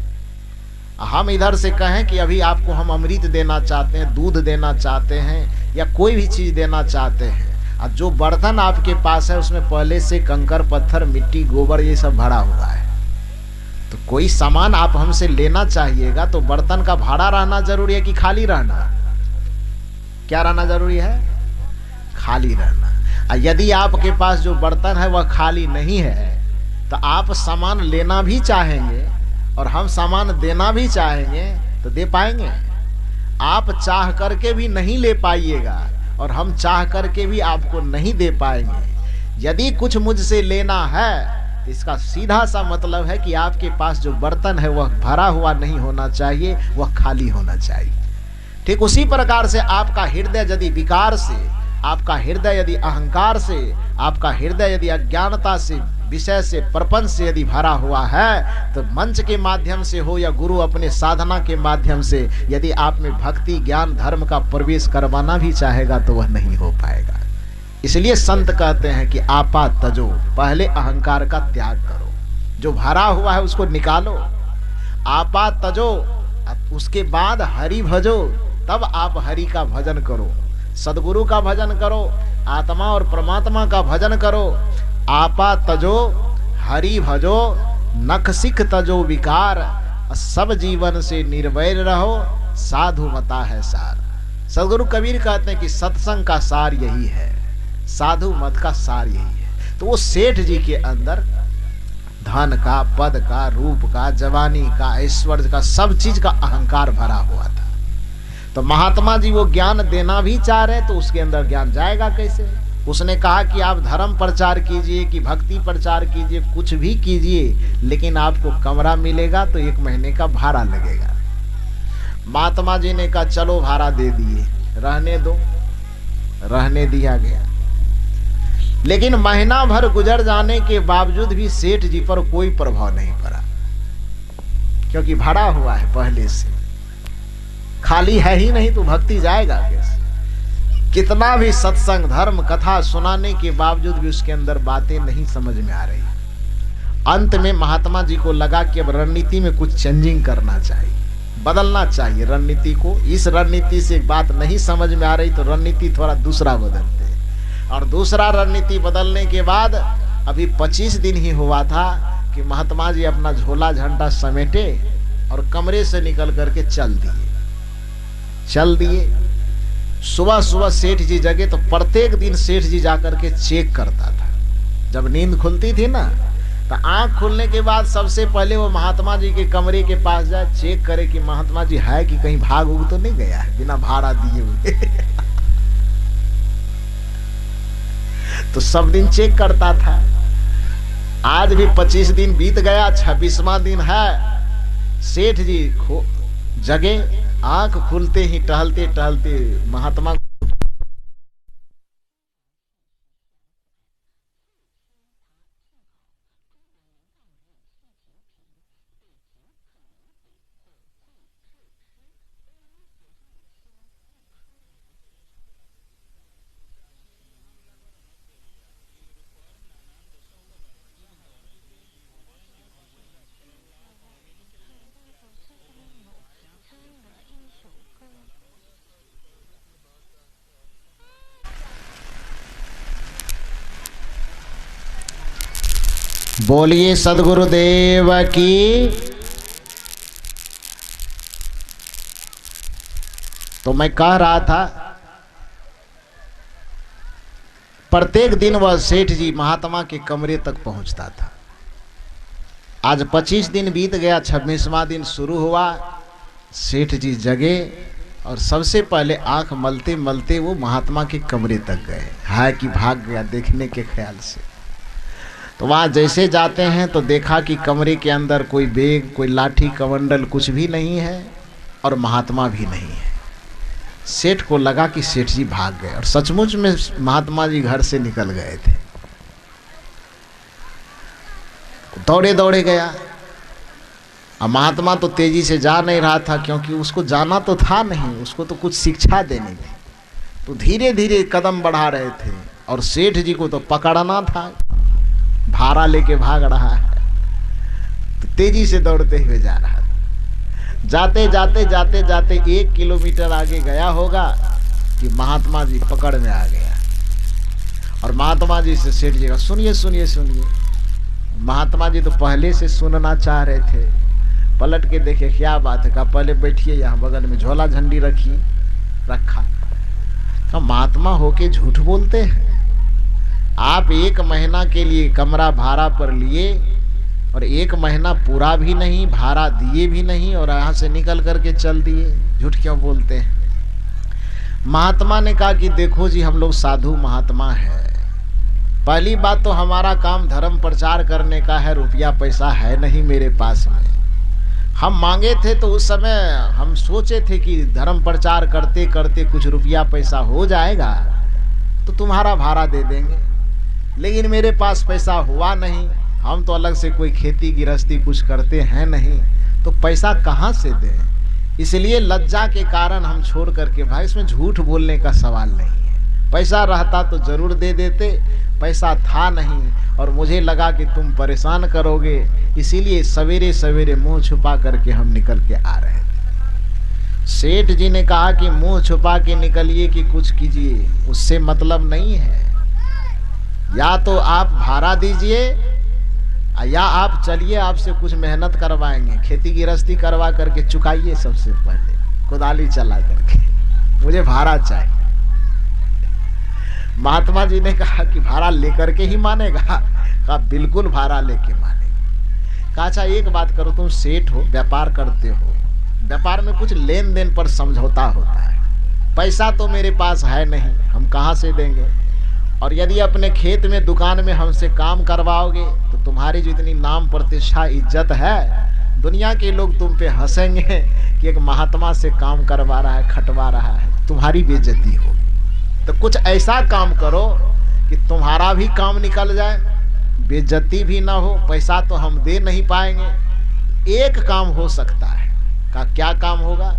हम इधर से कहें कि अभी आपको हम अमृत देना चाहते हैं, दूध देना चाहते हैं, या कोई भी चीज देना चाहते हैं, और जो बर्तन आपके पास है उसमें पहले से कंकर, पत्थर, मिट्टी, गोबर ये सब भरा हुआ है। तो कोई सामान आप हमसे लेना चाहिएगा तो बर्तन का भाड़ा रहना जरूरी है कि खाली रहना? क्या रहना जरूरी है? खाली रहना। यदि आपके पास जो बर्तन है वह खाली नहीं है तो आप सामान लेना भी चाहेंगे और हम सामान देना भी चाहेंगे तो दे पाएंगे? आप चाह करके भी नहीं ले पाइएगा और हम चाह करके भी आपको नहीं दे पाएंगे। यदि कुछ मुझसे लेना है तो इसका सीधा सा मतलब है कि आपके पास जो बर्तन है वह भरा हुआ नहीं होना चाहिए, वह खाली होना चाहिए। ठीक उसी प्रकार से आपका हृदय यदि विकार से, आपका हृदय यदि अहंकार से, आपका हृदय यदि अज्ञानता से, विषय से, प्रपंच से यदि भरा हुआ है तो मंच के माध्यम से हो या गुरु अपने साधना के माध्यम से यदि आप में भक्ति, ज्ञान, धर्म का प्रवेश करवाना भी चाहेगा तो वह नहीं हो पाएगा। इसलिए संत कहते हैं कि आपा तजो, पहले अहंकार का त्याग करो, जो भरा हुआ है उसको निकालो। आपा तजो, उसके बाद हरि भजो, तब आप हरि का भजन करो, सदगुरु का भजन करो, आत्मा और परमात्मा का भजन करो। आपा तजो हरि भजो, नख सिख तजो विकार, सब जीवन से निर्वैर रहो, साधु मता है सार। सदगुरु कबीर कहते हैं कि सत्संग का सार यही है, साधु मत का सार यही है। तो वो सेठ जी के अंदर धन का, पद का, रूप का, जवानी का, ऐश्वर्य का, सब चीज का अहंकार भरा हुआ था। तो महात्मा जी वो ज्ञान देना भी चाह रहे तो उसके अंदर ज्ञान जाएगा कैसे? उसने कहा कि आप धर्म प्रचार कीजिए कि भक्ति प्रचार कीजिए, कुछ भी कीजिए, लेकिन आपको कमरा मिलेगा तो 1 महीने का भाड़ा लगेगा। महात्मा जी ने कहा चलो भाड़ा दे दिए, रहने दो। रहने दिया गया, लेकिन महीना भर गुजर जाने के बावजूद भी सेठ जी पर कोई प्रभाव नहीं पड़ा, क्योंकि भरा हुआ है पहले से, खाली है ही नहीं तो भक्ति जाएगा कैसे? कितना भी सत्संग, धर्म, कथा सुनाने के बावजूद भी उसके अंदर बातें नहीं समझ में आ रही। अंत में महात्मा जी को लगा कि अब रणनीति में कुछ चेंजिंग करना चाहिए, बदलना चाहिए रणनीति को। इस रणनीति से बात नहीं समझ में आ रही तो रणनीति थोड़ा दूसरा बदलते हैं। और दूसरा रणनीति बदलने के बाद अभी 25 दिन ही हुआ था कि महात्मा जी अपना झोला झंडा समेटे और कमरे से निकल करके चल दिए। सुबह सुबह सेठ जी जगे तो प्रत्येक दिन सेठ जी जाकर के चेक करता था। जब नींद खुलती थी ना तो आंख खुलने के बाद सबसे पहले वो महात्मा जी के कमरे के पास जाए, चेक करे कि महात्मा जी है कि कहीं भाग उग तो नहीं गया है बिना भाड़ा दिए हुए। तो सब दिन चेक करता था। आज भी 25 दिन बीत गया, 26वां दिन है। सेठ जी जगे, आंख खुलते ही टहलते टहलते महात्मा बोलिए सद्गुरुदेव की। तो मैं कह रहा था, प्रत्येक दिन वह सेठ जी महात्मा के कमरे तक पहुंचता था। आज 25 दिन बीत गया, 26वां दिन शुरू हुआ। सेठ जी जगे और सबसे पहले आंख मलते मलते वो महात्मा के कमरे तक गए। हाय कि भाग गया देखने के ख्याल से। तो वहाँ जैसे जाते हैं तो देखा कि कमरे के अंदर कोई बैग, कोई लाठी कमंडल कुछ भी नहीं है और महात्मा भी नहीं है। सेठ को लगा कि सेठ जी भाग गए, और सचमुच में महात्मा जी घर से निकल गए थे। दौड़े दौड़े गया। अब महात्मा तो तेजी से जा नहीं रहा था, क्योंकि उसको जाना तो था नहीं, उसको तो कुछ शिक्षा देनी थी। तो धीरे धीरे कदम बढ़ा रहे थे और सेठ जी को तो पकड़ना था, भारा लेके भाग रहा है। तो तेजी से दौड़ते हुए जा रहा था। जाते जाते जाते जाते 1 किलोमीटर आगे गया होगा कि महात्मा जी पकड़ में आ गया। और महात्मा जी से सेठ जी का, सुनिए सुनिए सुनिए। महात्मा जी तो पहले से सुनना चाह रहे थे। पलट के देखे, क्या बात है? कहा पहले बैठिए, यहाँ बगल में झोला झंडी रखिए। रखा। कहा महात्मा होके झूठ बोलते हैं? आप 1 महीना के लिए कमरा भाड़ा पर लिए और 1 महीना पूरा भी नहीं, भाड़ा दिए भी नहीं, और यहाँ से निकल करके चल दिए। झूठ क्यों बोलते हैं? महात्मा ने कहा कि देखो जी, हम लोग साधु महात्मा है। पहली बात तो हमारा काम धर्म प्रचार करने का है, रुपया पैसा है नहीं मेरे पास में। हम मांगे थे तो उस समय हम सोचे थे कि धर्म प्रचार करते करते कुछ रुपया पैसा हो जाएगा तो तुम्हारा भाड़ा दे देंगे, लेकिन मेरे पास पैसा हुआ नहीं। हम तो अलग से कोई खेती गृहस्थी कुछ करते हैं नहीं, तो पैसा कहाँ से दें? इसलिए लज्जा के कारण हम छोड़ करके, भाई इसमें झूठ बोलने का सवाल नहीं है। पैसा रहता तो जरूर दे देते, पैसा था नहीं और मुझे लगा कि तुम परेशान करोगे, इसीलिए सवेरे सवेरे मुंह छुपा करके हम निकल के आ रहे थे। सेठ जी ने कहा कि मुंह छुपा के निकलिए कि कुछ कीजिए, उससे मतलब नहीं है। या तो आप भाड़ा दीजिए या आप चलिए, आपसे कुछ मेहनत करवाएंगे, खेती गृहस्थी करवा करके चुकाइए। सबसे पहले कुदाली चला करके मुझे भाड़ा चाहिए। महात्मा जी ने कहा कि भाड़ा लेकर के ही मानेगा? कहा बिल्कुल भाड़ा लेके मानेगा। कहा अच्छा एक बात करो, तुम सेठ हो, व्यापार करते हो, व्यापार में कुछ लेन देन पर समझौता होता है। पैसा तो मेरे पास है नहीं, हम कहाँ से देंगे? और यदि अपने खेत में दुकान में हमसे काम करवाओगे तो तुम्हारी जो इतनी नाम प्रतिष्ठा इज्जत है, दुनिया के लोग तुम पे हंसेंगे कि एक महात्मा से काम करवा रहा है, खटवा रहा है, तुम्हारी बेइज्जती होगी। तो कुछ ऐसा काम करो कि तुम्हारा भी काम निकल जाए, बेइज्जती भी ना हो, पैसा तो हम दे नहीं पाएंगे। एक काम हो सकता है। का क्या काम होगा?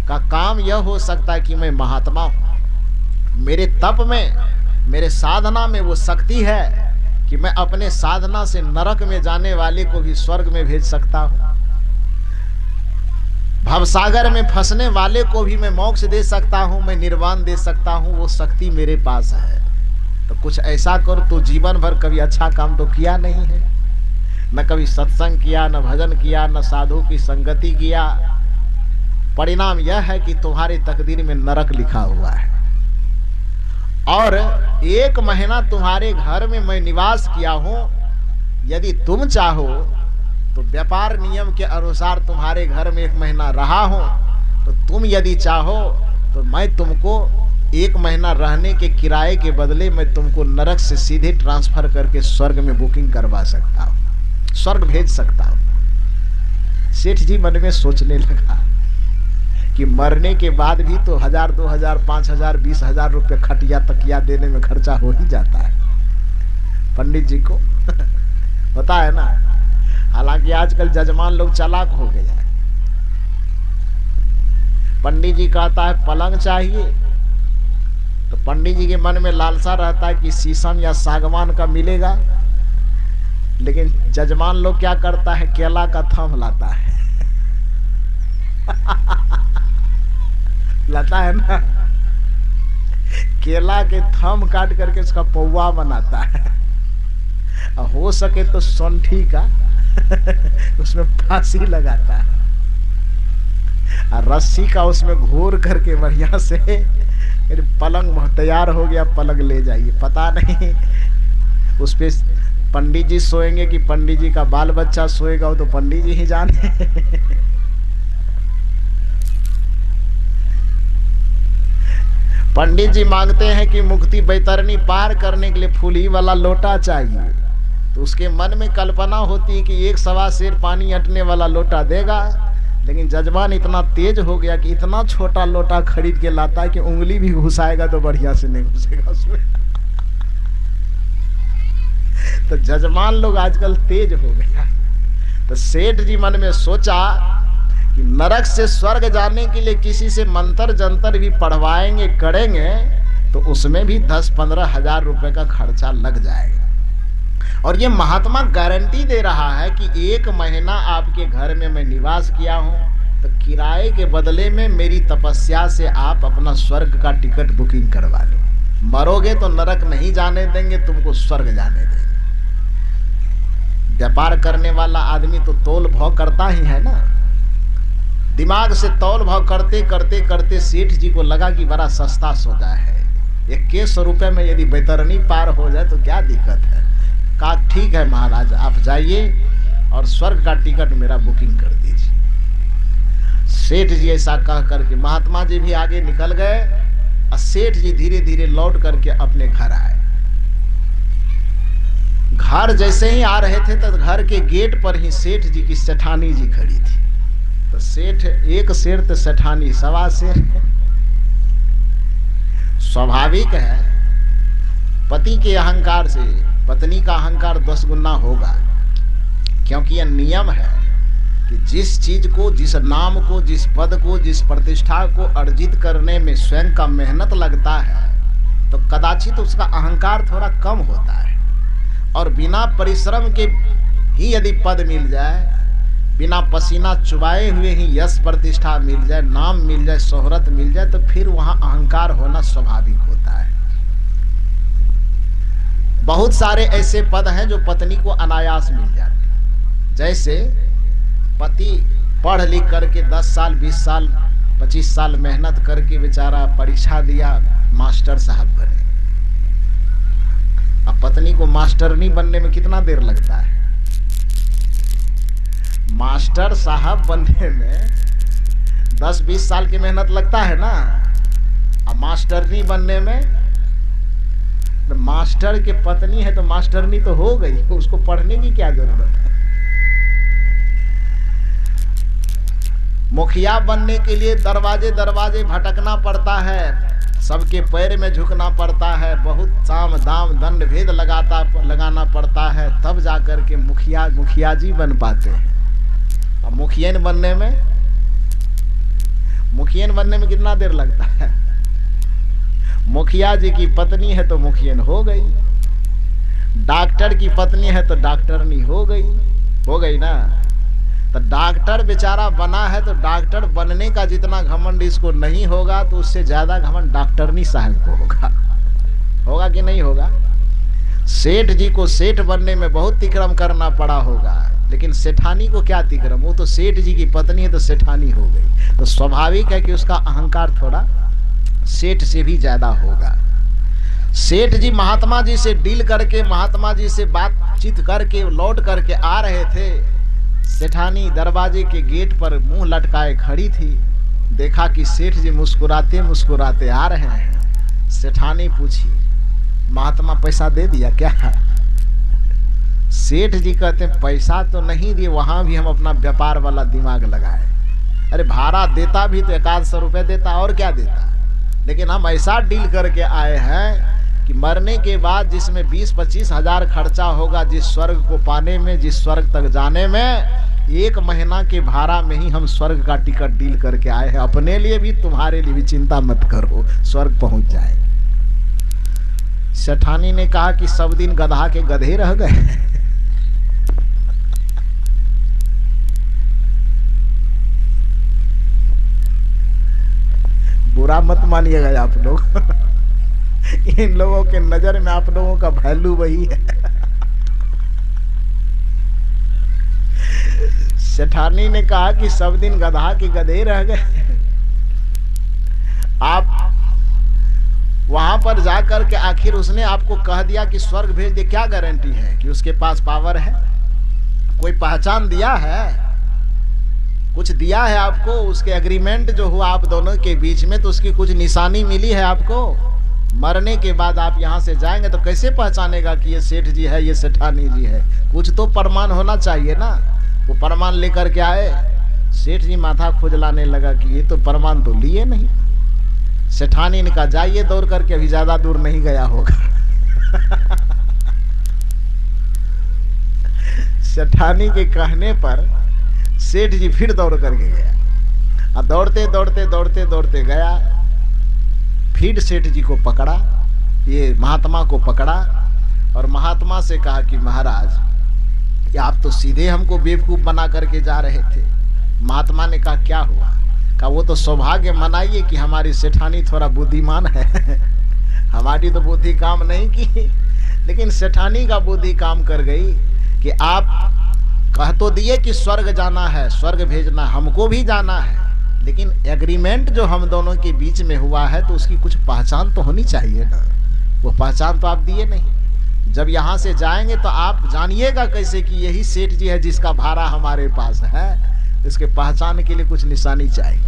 का काम यह हो सकता है कि मैं महात्मा हूं, मेरे तप में, मेरे साधना में वो शक्ति है कि मैं अपने साधना से नरक में जाने वाले को भी स्वर्ग में भेज सकता हूं, भवसागर में फंसने वाले को भी मैं मोक्ष दे सकता हूं, मैं निर्वाण दे सकता हूं। वो शक्ति मेरे पास है। तो कुछ ऐसा करो। तो जीवन भर कभी अच्छा काम तो किया नहीं है, न कभी सत्संग किया, न भजन किया, न साधु की संगति किया। परिणाम यह है कि तुम्हारे तकदीर में नरक लिखा हुआ है। और 1 महीना तुम्हारे घर में मैं निवास किया हूं। यदि तुम चाहो तो व्यापार नियम के अनुसार तुम्हारे घर में 1 महीना रहा हूं, तो तुम यदि चाहो तो मैं तुमको 1 महीना रहने के किराए के बदले मैं तुमको नरक से सीधे ट्रांसफर करके स्वर्ग में बुकिंग करवा सकता हूं, स्वर्ग भेज सकता हूं। सेठ जी मन में सोचने लगा कि मरने के बाद भी तो 1000, 2000, 5000, 20,000 रुपये खटिया तकिया देने में खर्चा हो ही जाता है पंडित जी को पता है ना। हालांकि आजकल जजमान लोग चालाक हो गया है। पंडित जी कहता है पलंग चाहिए, तो पंडित जी के मन में लालसा रहता है कि शीशम या सागवान का मिलेगा, लेकिन जजमान लोग क्या करता है, केला का थम लाता है लाता है ना, केला के थम काट करके उसका पौवा बनाता है, हो सके तो सौंठी का उसमें फांसी लगाता है और रस्सी का उसमें घोर करके बढ़िया से पलंग तैयार हो गया, पलंग ले जाइए। पता नहीं उस पे पंडित जी सोएंगे कि पंडित जी का बाल बच्चा सोएगा, वो तो पंडित जी ही जाने पंडित जी मांगते हैं कि मुक्ति बैतरणी पार करने के लिए फूली वाला लोटा चाहिए, तो उसके मन में कल्पना होती है कि 1 सवा सेर पानी अटने वाला लोटा देगा, लेकिन जजमान इतना तेज हो गया कि इतना छोटा लोटा खरीद के लाता है कि उंगली भी घुसाएगा तो बढ़िया से नहीं घुसेगा उसमें तो जजमान लोग आजकल तेज हो गया। तो सेठ जी मन में सोचा कि नरक से स्वर्ग जाने के लिए किसी से मंत्र जंतर भी पढ़वाएंगे करेंगे तो उसमें भी 10-15 हजार रुपए का खर्चा लग जाएगा। और ये महात्मा गारंटी दे रहा है कि 1 महीना आपके घर में मैं निवास किया हूं, तो किराए के बदले में मेरी तपस्या से आप अपना स्वर्ग का टिकट बुकिंग करवा लो। मरोगे तो नरक नहीं जाने देंगे, तुमको स्वर्ग जाने देंगे। व्यापार करने वाला आदमी तो तोल भाव करता ही है ना। दिमाग से तौल भाव करते करते करते सेठ जी को लगा कि बड़ा सस्ता सौदा है, 2100 रुपये में यदि बैतरणी पार हो जाए तो क्या दिक्कत है। कहा ठीक है महाराज, आप जाइए और स्वर्ग का टिकट मेरा बुकिंग कर दीजिए। सेठ जी ऐसा कह करके महात्मा जी भी आगे निकल गए और सेठ जी धीरे धीरे लौट करके अपने घर आए। घर जैसे ही आ रहे थे तो घर के गेट पर ही सेठ जी की सेठानी जी खड़ी थी। तो सेठ 1 शेर तो सेठानी 1.25 शेर। स्वाभाविक है, पति के अहंकार से पत्नी का अहंकार 10 गुना होगा, क्योंकि यह नियम है कि जिस चीज को, जिस नाम को, जिस पद को, जिस प्रतिष्ठा को अर्जित करने में स्वयं का मेहनत लगता है तो कदाचित उसका अहंकार थोड़ा कम होता है। और बिना परिश्रम के ही यदि पद मिल जाए, बिना पसीना चुबाए हुए ही यश प्रतिष्ठा मिल जाए, नाम मिल जाए, शोहरत मिल जाए, तो फिर वहां अहंकार होना स्वाभाविक होता है। बहुत सारे ऐसे पद हैं जो पत्नी को अनायास मिल जाते हैं। जैसे पति पढ़ लिख करके 10 साल, 20 साल, 25 साल मेहनत करके बेचारा परीक्षा दिया, मास्टर साहब बने। अब पत्नी को मास्टरनी बनने में कितना देर लगता है? मास्टर साहब बनने में 10-20 साल की मेहनत लगता है ना। अब मास्टरनी बनने में, तो मास्टर के पत्नी है तो मास्टरनी तो हो गई, उसको पढ़ने की क्या जरूरत है। मुखिया बनने के लिए दरवाजे दरवाजे भटकना पड़ता है, सबके पैर में झुकना पड़ता है, बहुत साम दाम दंड भेद लगाना पड़ता है, तब जाकर के मुखिया जी बन पाते हैं। और मुखियन बनने में कितना देर लगता है? मुखिया जी की पत्नी है तो मुखियन हो गई, डॉक्टर की पत्नी है तो डॉक्टरनी हो गई ना। तो डॉक्टर बेचारा बना है तो डॉक्टर बनने का जितना घमंड इसको नहीं होगा, तो उससे ज्यादा घमंड डॉक्टरनी साहब को होगा कि नहीं होगा? सेठ जी को सेठ बनने में बहुत तिक्रम करना पड़ा होगा, लेकिन सेठानी को क्या तिक्रम, वो तो सेठ जी की पत्नी है तो सेठानी हो गई। तो स्वाभाविक है कि उसका अहंकार थोड़ा सेठ से भी ज्यादा होगा। सेठ जी महात्मा जी से डील करके, महात्मा जी से बातचीत करके लौट करके आ रहे थे। सेठानी दरवाजे के गेट पर मुंह लटकाए खड़ी थी। देखा कि सेठ जी मुस्कुराते मुस्कुराते आ रहे हैं। सेठानी पूछी, महात्मा पैसा दे दिया क्या? सेठ जी कहते हैं पैसा तो नहीं दिए, वहां भी हम अपना व्यापार वाला दिमाग लगाए। अरे भाड़ा देता भी तो 100 रुपए देता, और क्या देता, लेकिन हम ऐसा डील करके आए हैं कि मरने के बाद जिसमें 20-25 हजार खर्चा होगा जिस स्वर्ग को पाने में, जिस स्वर्ग तक जाने में, 1 महीना के भाड़ा में ही हम स्वर्ग का टिकट डील करके आए हैं। अपने लिए भी तुम्हारे लिए भी चिंता मत करो, स्वर्ग पहुंच जाए। सेठानी ने कहा कि सब दिन गधा के गधे रह गए। बुरा मत मानिएगा आप लोग। इन लोगों के नजर में आप लोगों का वैल्यू वही है। सेठानी ने कहा कि सब दिन गधा के गधे रह गए। आप वहां पर जाकर के आखिर उसने आपको कह दिया कि स्वर्ग भेज दे, क्या गारंटी है कि उसके पास पावर है? कोई पहचान दिया है, कुछ दिया है आपको? उसके एग्रीमेंट जो हुआ आप दोनों के बीच में, तो उसकी कुछ निशानी मिली है आपको? मरने के बाद आप यहाँ से जाएंगे तो कैसे पहचानेगा कि ये सेठ जी है, ये सेठानी जी है? कुछ तो प्रमाण होना चाहिए ना। वो प्रमाण लेकर के आए। सेठ जी माथा खुजलाने लगा कि ये तो प्रमाण तो लिए नहीं। सेठानी ने कहा जाइए दौड़ करके, अभी ज्यादा दूर नहीं गया होगा। सेठानी के कहने पर सेठ जी फिर दौड़ करके गया। दौड़ते दौड़ते दौड़ते दौड़ते गया, फिर सेठ जी को पकड़ा, ये महात्मा को पकड़ा और महात्मा से कहा कि महाराज कि आप तो सीधे हमको बेवकूफ बना करके जा रहे थे। महात्मा ने कहा क्या हुआ? कहा वो तो सौभाग्य मनाइए कि हमारी सेठानी थोड़ा बुद्धिमान है। हमारी तो बुद्धि काम नहीं की, लेकिन सेठानी का बुद्धि काम कर गई कि आप कह तो दिए कि स्वर्ग जाना है, स्वर्ग भेजना, हमको भी जाना है, लेकिन एग्रीमेंट जो हम दोनों के बीच में हुआ है तो उसकी कुछ पहचान तो होनी चाहिए ना। वो पहचान तो आप दिए नहीं। जब यहाँ से जाएंगे तो आप जानिएगा कैसे कि यही सेठ जी है जिसका भाड़ा हमारे पास है? इसके पहचान के लिए कुछ निशानी चाहिए।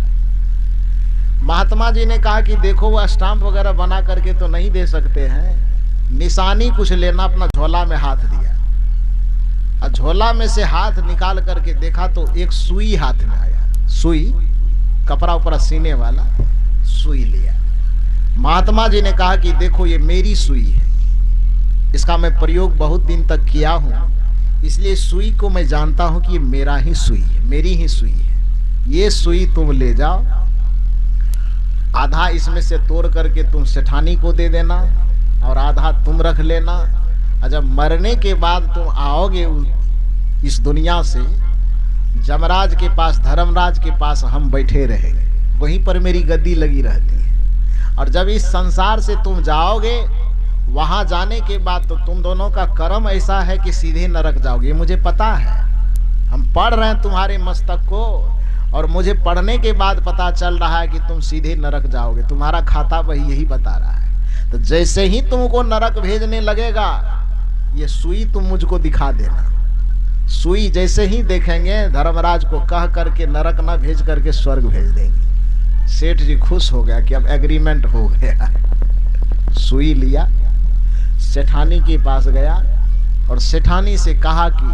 महात्मा जी ने कहा कि देखो वो स्टाम्प वगैरह बना करके तो नहीं दे सकते हैं, निशानी कुछ लेना। अपना झोला में हाथ दिया और झोला में से हाथ निकाल करके देखा तो एक सुई हाथ में आया। सुई, कपड़ा ऊपर सीने वाला सुई लिया। महात्मा जी ने कहा कि देखो ये मेरी सुई है, इसका मैं प्रयोग बहुत दिन तक किया हूं, इसलिए सुई को मैं जानता हूं कि ये मेरा ही सुई है, मेरी ही सुई है। ये सुई तुम ले जाओ, आधा इसमें से तोड़ करके तुम सेठानी को दे देना और आधा तुम रख लेना। और जब मरने के बाद तुम आओगे इस दुनिया से, जमराज के पास, धर्मराज के पास हम बैठे रहेंगे, वहीं पर मेरी गद्दी लगी रहती है। और जब इस संसार से तुम जाओगे, वहां जाने के बाद तो तुम दोनों का कर्म ऐसा है कि सीधे नरक जाओगे, मुझे पता है। हम पढ़ रहे हैं तुम्हारे मस्तक को, और मुझे पढ़ने के बाद पता चल रहा है कि तुम सीधे नरक जाओगे। तुम्हारा खाता वही यही बता रहा है। तो जैसे ही तुमको नरक भेजने लगेगा, ये सुई तुम मुझको दिखा देना। सुई जैसे ही देखेंगे, धर्मराज को कह करके नरक ना भेज करके स्वर्ग भेज देंगे। सेठ जी खुश हो गया कि अब एग्रीमेंट हो गया। सुई लिया, सेठानी के पास गया और सेठानी से कहा कि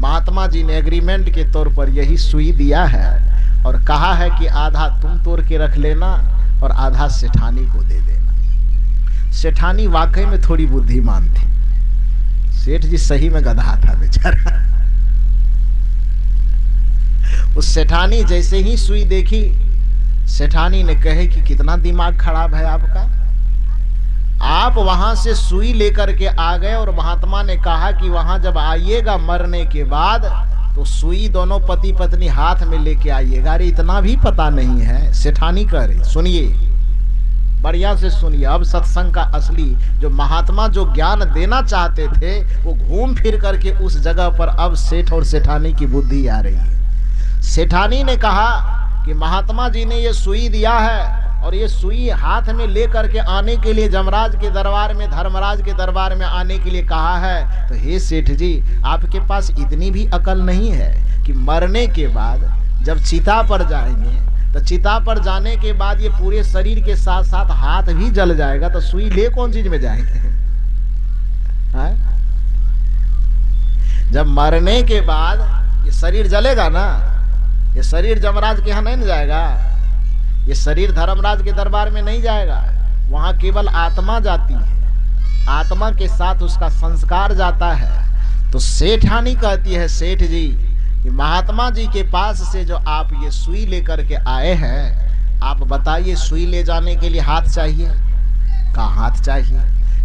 महात्मा जी ने एग्रीमेंट के तौर पर यही सुई दिया है और कहा है कि आधा तुम तोड़ के रख लेना और आधा सेठानी को दे देना। सेठानी वाकई में थोड़ी बुद्धिमान थी। सेठ जी सही में गधा था बेचारा। उस सेठानी जैसे ही सुई देखी, सेठानी ने कहे कि कितना दिमाग खराब है आपका, आप वहां से सुई लेकर के आ गए और महात्मा ने कहा कि वहां जब आइएगा मरने के बाद तो सुई दोनों पति पत्नी हाथ में लेके आइएगा। अरे इतना भी पता नहीं है? सेठानी कह रही, सुनिए बढ़िया से सुनिए, अब सत्संग का असली जो महात्मा जो ज्ञान देना चाहते थे वो घूम फिर करके उस जगह पर अब सेठ और सेठानी की बुद्धि आ रही है। सेठानी ने कहा कि महात्मा जी ने ये सुई दिया है और ये सुई हाथ में ले करके आने के लिए जमराज के दरबार में, धर्मराज के दरबार में आने के लिए कहा है। तो हे सेठ जी, आपके पास इतनी भी अकल नहीं है कि मरने के बाद जब चिता पर जाएंगे तो चिता पर जाने के बाद ये पूरे शरीर के साथ साथ हाथ भी जल जाएगा, तो सुई ले कौन चीज में जाएंगे? जब मरने के बाद ये शरीर जलेगा ना, ये शरीर जमराज के यहाँ नहीं जाएगा, ये शरीर धर्मराज के दरबार में नहीं जाएगा, वहां केवल आत्मा जाती है, आत्मा के साथ उसका संस्कार जाता है। तो सेठानी कहती है, सेठ जी कि महात्मा जी के पास से जो आप ये सुई लेकर के आए हैं, आप बताइए सुई ले जाने के लिए हाथ चाहिए? कहा हाथ चाहिए?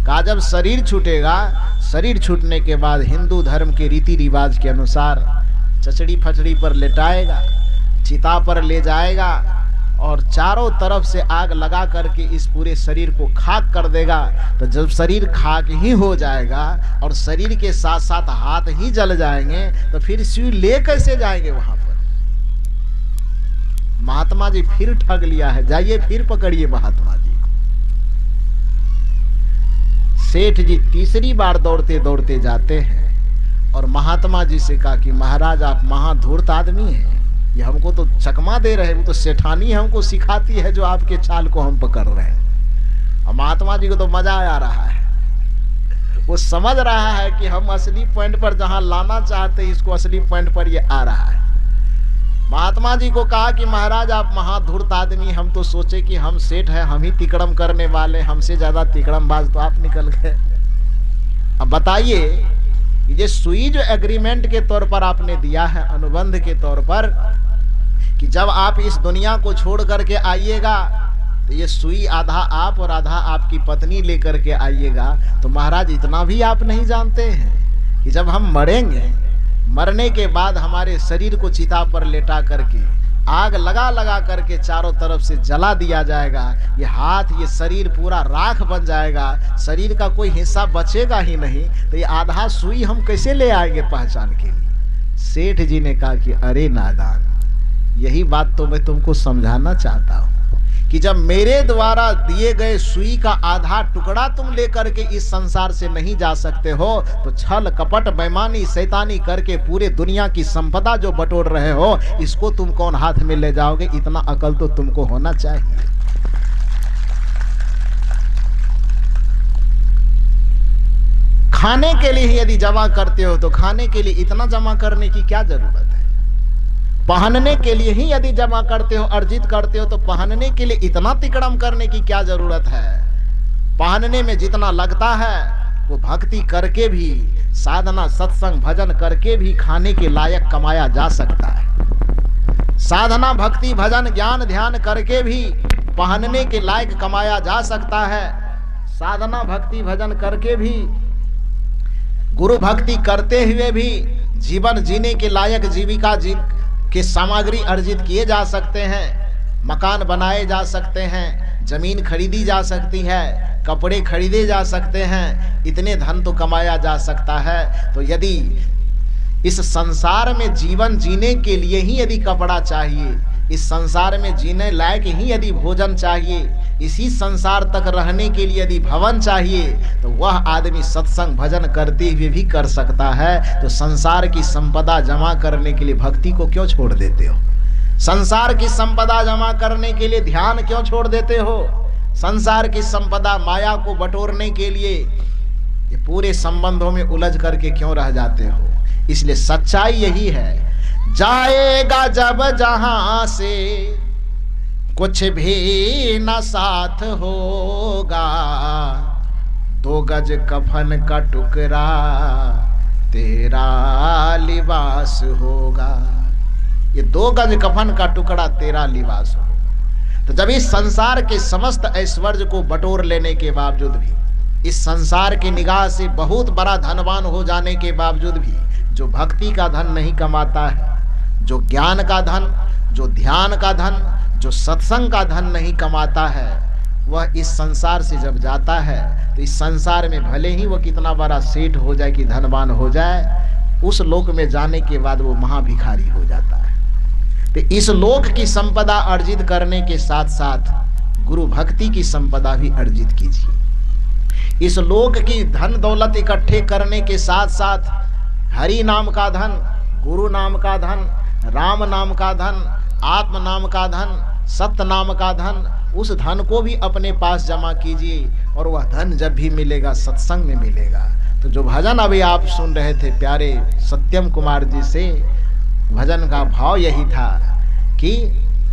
कहा जब शरीर छूटेगा, शरीर छूटने के बाद हिंदू धर्म के रीति रिवाज के अनुसार चचड़ी फचड़ी पर लेटाएगा, चिता पर ले जाएगा और चारों तरफ से आग लगा करके इस पूरे शरीर को खाक कर देगा। तो जब शरीर खाक ही हो जाएगा और शरीर के साथ साथ हाथ ही जल जाएंगे, तो फिर सुई ले कैसे जाएंगे वहां पर? महात्मा जी फिर ठग लिया है, जाइए फिर पकड़िए महात्मा जी को। सेठ जी तीसरी बार दौड़ते दौड़ते जाते हैं और महात्मा जी से कहा कि महाराज आप महाधूर्त आदमी हैं, ये हमको तो चकमा दे रहे हैं, वो तो सेठानी हमको सिखाती है जो आपके चाल को हम पकड़ रहे हैं। और महात्मा जी को तो मजा आ रहा है, वो समझ रहा है कि हम असली पॉइंट पर जहां लाना चाहते हैं, इसको असली पॉइंट पर ये आ रहा है। महात्मा जी को कहा कि महाराज आप महाधूर्त आदमी, हम तो सोचे कि हम सेठ हैं, हम ही तिकड़म करने वाले, हमसे ज्यादा तिकड़मबाज तो आप निकल गए। अब बताइए ये सुई जो एग्रीमेंट के तौर पर आपने दिया है, अनुबंध के तौर पर, कि जब आप इस दुनिया को छोड़ करके आइएगा तो ये सुई आधा आप और आधा आपकी पत्नी लेकर के आइएगा। तो महाराज इतना भी आप नहीं जानते हैं कि जब हम मरेंगे, मरने के बाद हमारे शरीर को चिता पर लेटा करके आग लगा लगा करके चारों तरफ से जला दिया जाएगा, ये हाथ ये शरीर पूरा राख बन जाएगा, शरीर का कोई हिस्सा बचेगा ही नहीं, तो ये आधा सुई हम कैसे ले आएंगे पहचान के लिए? सेठ जी ने कहा कि अरे नादान, यही बात तो मैं तुमको समझाना चाहता हूं कि जब मेरे द्वारा दिए गए सुई का आधा टुकड़ा तुम लेकर के इस संसार से नहीं जा सकते हो, तो छल कपट बेईमानी शैतानी करके पूरे दुनिया की संपदा जो बटोर रहे हो, इसको तुम कौन हाथ में ले जाओगे? इतना अकल तो तुमको होना चाहिए। खाने के लिए यदि जमा करते हो तो खाने के लिए इतना जमा करने की क्या जरूरत है? पहनने के लिए ही यदि जमा करते हो, अर्जित करते हो, तो पहनने के लिए इतना तिकड़म करने की क्या जरूरत है? पहनने में जितना लगता है वो भक्ति करके भी, साधना सत्संग भजन करके भी खाने के लायक कमाया जा सकता है। साधना भक्ति भजन ज्ञान ध्यान करके भी पहनने के लायक कमाया जा सकता है। साधना भक्ति भजन करके भी, गुरु भक्ति करते हुए भी जीवन जीने के लायक जीविका के सामग्री अर्जित किए जा सकते हैं। मकान बनाए जा सकते हैं, जमीन खरीदी जा सकती है, कपड़े खरीदे जा सकते हैं, इतने धन तो कमाया जा सकता है। तो यदि इस संसार में जीवन जीने के लिए ही यदि कपड़ा चाहिए, इस संसार में जीने लायक ही यदि भोजन चाहिए, इसी संसार तक रहने के लिए यदि भवन चाहिए, तो वह आदमी सत्संग भजन करते हुए भी कर सकता है। तो संसार की संपदा जमा करने के लिए भक्ति को क्यों छोड़ देते हो? संसार की संपदा जमा करने के लिए ध्यान क्यों छोड़ देते हो? संसार की संपदा माया को बटोरने के लिए ये पूरे संबंधों में उलझ करके क्यों रह जाते हो? इसलिए सच्चाई यही है, जाएगा जब जहां से कुछ भी न साथ होगा, 2 गज कफन का टुकड़ा तेरा लिबास होगा। ये 2 गज कफन का टुकड़ा तेरा लिबास होगा। तो जब इस संसार के समस्त ऐश्वर्य को बटोर लेने के बावजूद भी, इस संसार की निगाह से बहुत बड़ा धनवान हो जाने के बावजूद भी, जो भक्ति का धन नहीं कमाता है, जो ज्ञान का धन, जो ध्यान का धन, जो सत्संग का धन नहीं कमाता है, वह इस संसार से जब जाता है तो इस संसार में भले ही वह कितना बड़ा सेठ हो जाए कि धनवान हो जाए, उस लोक में जाने के बाद वो महाभिखारी हो जाता है। तो इस लोक की संपदा अर्जित करने के साथ साथ गुरु भक्ति की संपदा भी अर्जित कीजिए। इस लोक की धन दौलत इकट्ठे करने के साथ साथ हरि नाम का धन, गुरु नाम का धन, राम नाम का धन, आत्म नाम का धन, सत्य नाम का धन, उस धन को भी अपने पास जमा कीजिए और वह धन जब भी मिलेगा सत्संग में मिलेगा। तो जो भजन अभी आप सुन रहे थे प्यारे सत्यम कुमार जी से, भजन का भाव यही था कि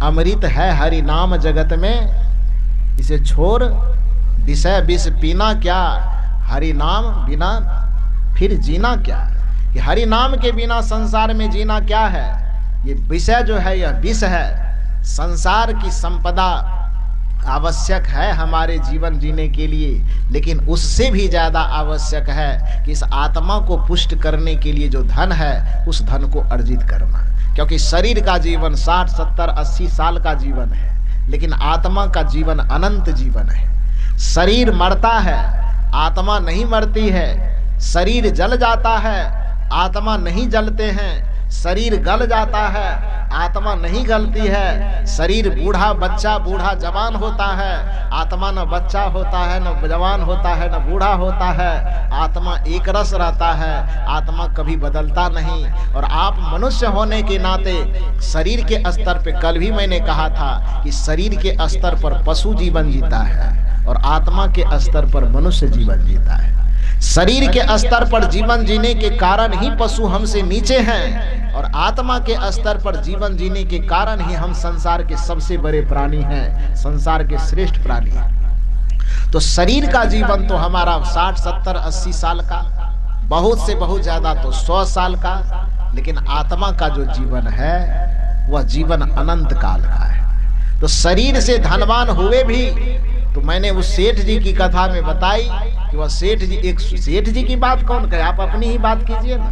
अमृत है हरि नाम जगत में, इसे छोड़ विषय विष पीना क्या, हरि नाम बिना फिर जीना क्या। कि हरि नाम के बिना संसार में जीना क्या है। ये विषय जो है यह विष है। संसार की संपदा आवश्यक है हमारे जीवन जीने के लिए, लेकिन उससे भी ज्यादा आवश्यक है कि इस आत्मा को पुष्ट करने के लिए जो धन है उस धन को अर्जित करना। क्योंकि शरीर का जीवन 60, 70, 80 साल का जीवन है, लेकिन आत्मा का जीवन अनंत जीवन है। शरीर मरता है, आत्मा नहीं मरती है। शरीर जल जाता है, आत्मा नहीं जलते हैं। शरीर गल जाता है, आत्मा नहीं गलती है। शरीर बूढ़ा बच्चा बूढ़ा जवान होता है, आत्मा न बच्चा होता है, न जवान होता है, न बूढ़ा होता है। आत्मा एक रस रहता है, आत्मा कभी बदलता नहीं। और आप मनुष्य होने के नाते शरीर के स्तर पे, कल भी मैंने कहा था कि शरीर के स्तर पर पशु जीवन जीता है और आत्मा के स्तर पर मनुष्य जीवन जीता है। शरीर के स्तर पर जीवन जीने के कारण ही पशु हमसे नीचे हैं और आत्मा के स्तर पर जीवन जीने के कारण ही हम संसार के सबसे बड़े प्राणी हैं, संसार के श्रेष्ठ प्राणी हैं। तो शरीर का जीवन तो हमारा 60, 70, 80 साल का, बहुत से बहुत ज्यादा तो 100 साल का, लेकिन आत्मा का जो जीवन है वह जीवन अनंत काल का है। तो शरीर से धनवान हुए भी, तो मैंने उस सेठ जी की कथा में बताई कि वह सेठ जी, एक सेठ जी की बात कौन कहे, आप अपनी ही बात कीजिए ना।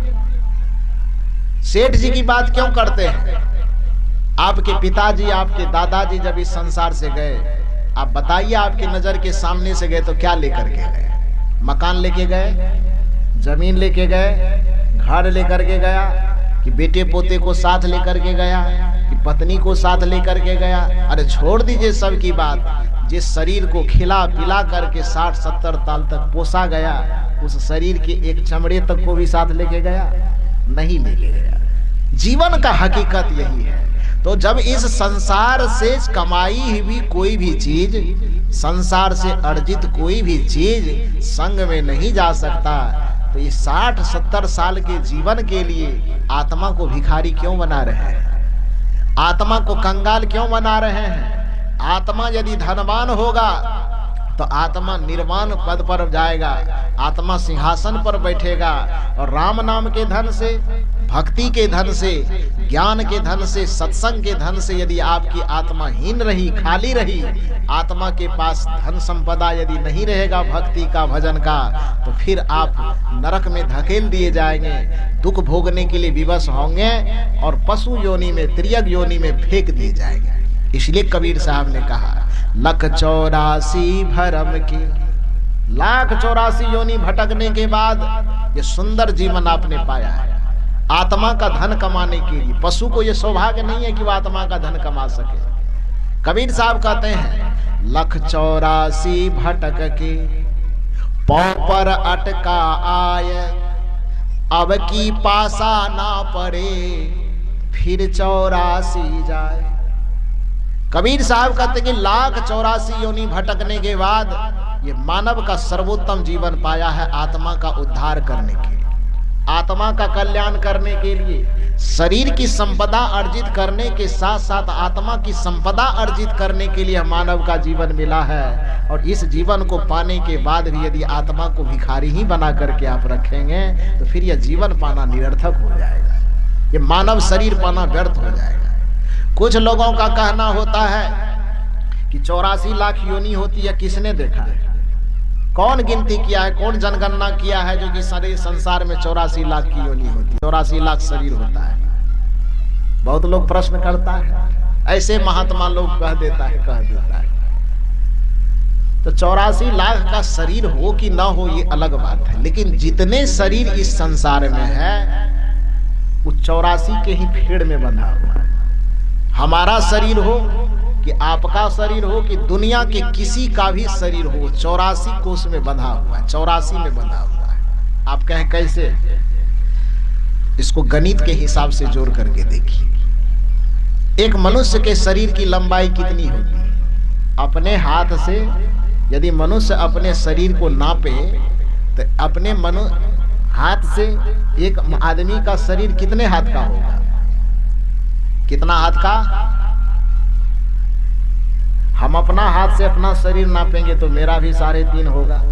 सेठ जी की बात क्यों करते हैं? आपके पिताजी, आपके दादाजी जब इस संसार से गए, आप बताइए, आपकी नजर के सामने से गए तो क्या लेकर के गए? मकान लेके गए, जमीन लेके गए, घर लेकर के गया, कि बेटे पोते को साथ लेकर के गया, कि पत्नी को साथ लेकर के गया? अरे छोड़ दीजिए सब की बात। जिस शरीर को खिला पिला करके 60, 70 साल तक पोसा गया, उस शरीर के एक चमड़े तक को भी साथ लेके गया? नहीं लेके गया। जीवन का हकीकत यही है। तो जब इस संसार से कमाई हुई कोई भी चीज, संसार से अर्जित कोई भी चीज संग में नहीं जा सकता, तो ये 60, 70 साल के जीवन के लिए आत्मा को भिखारी क्यों बना रहे हैं? आत्मा को कंगाल क्यों बना रहे हैं? आत्मा यदि धनवान होगा तो आत्मा निर्वाण पद पर जाएगा, आत्मा सिंहासन पर बैठेगा और राम नाम के धन से, भक्ति के धन से, ज्ञान के धन से, सत्संग के धन से यदि आपकी आत्मा हीन रही, खाली रही, आत्मा के पास धन संपदा यदि नहीं रहेगा भक्ति का, भजन का, तो फिर आप नरक में धकेल दिए जाएंगे, दुख भोगने के लिए विवश होंगे और पशु योनि में, त्रियग योनि में फेंक दिए जाएंगे। इसलिए कबीर साहब ने कहा, लख 84 भरम की, 1,84 योनि भटकने के बाद ये सुंदर जीवन आपने पाया है आत्मा का धन कमाने के लिए। पशु को ये सौभाग्य नहीं है कि वह आत्मा का धन कमा सके। कबीर साहब कहते हैं, लख 84 भटक के पौ पर अटका आय, अब की पासा ना पड़े फिर 84 जाए। कबीर साहब कहते कि 1,84 योनि भटकने के बाद ये मानव का सर्वोत्तम जीवन पाया है आत्मा का उद्धार करने के लिए, आत्मा का कल्याण करने के लिए। शरीर की संपदा अर्जित करने के साथ साथ आत्मा की संपदा अर्जित करने के लिए मानव का जीवन मिला है। और इस जीवन को पाने के बाद भी यदि आत्मा को भिखारी ही बना करके आप रखेंगे तो फिर यह जीवन पाना निरर्थक हो जाएगा, ये मानव शरीर पाना व्यर्थ हो जाएगा। कुछ लोगों का कहना होता है कि 84 लाख योनि होती है, किसने देखा है? कौन गिनती किया है? कौन जनगणना किया है जो कि सारे संसार में 84 लाख की योनि होती है, 84 लाख शरीर होता है? बहुत लोग प्रश्न करता है, ऐसे महात्मा लोग कह देता है। तो 84 लाख का शरीर हो कि ना हो ये अलग बात है, लेकिन जितने शरीर इस संसार में है वो 84 के ही फेड़ में बंधा हुआ है। हमारा शरीर हो कि आपका शरीर हो कि दुनिया के किसी का भी शरीर हो, 84 कोष में बंधा हुआ है, 84 में बंधा हुआ है। आप कहें कैसे? इसको गणित के हिसाब से जोड़ करके देखिए। एक मनुष्य के शरीर की लंबाई कितनी होती है? अपने हाथ से यदि मनुष्य अपने शरीर को नापे तो अपने हाथ से एक आदमी का शरीर कितने हाथ का होगा? कितना हाथ का? हम अपना हाथ से अपना शरीर नापेंगे तो मेरा भी 3.5 होगा।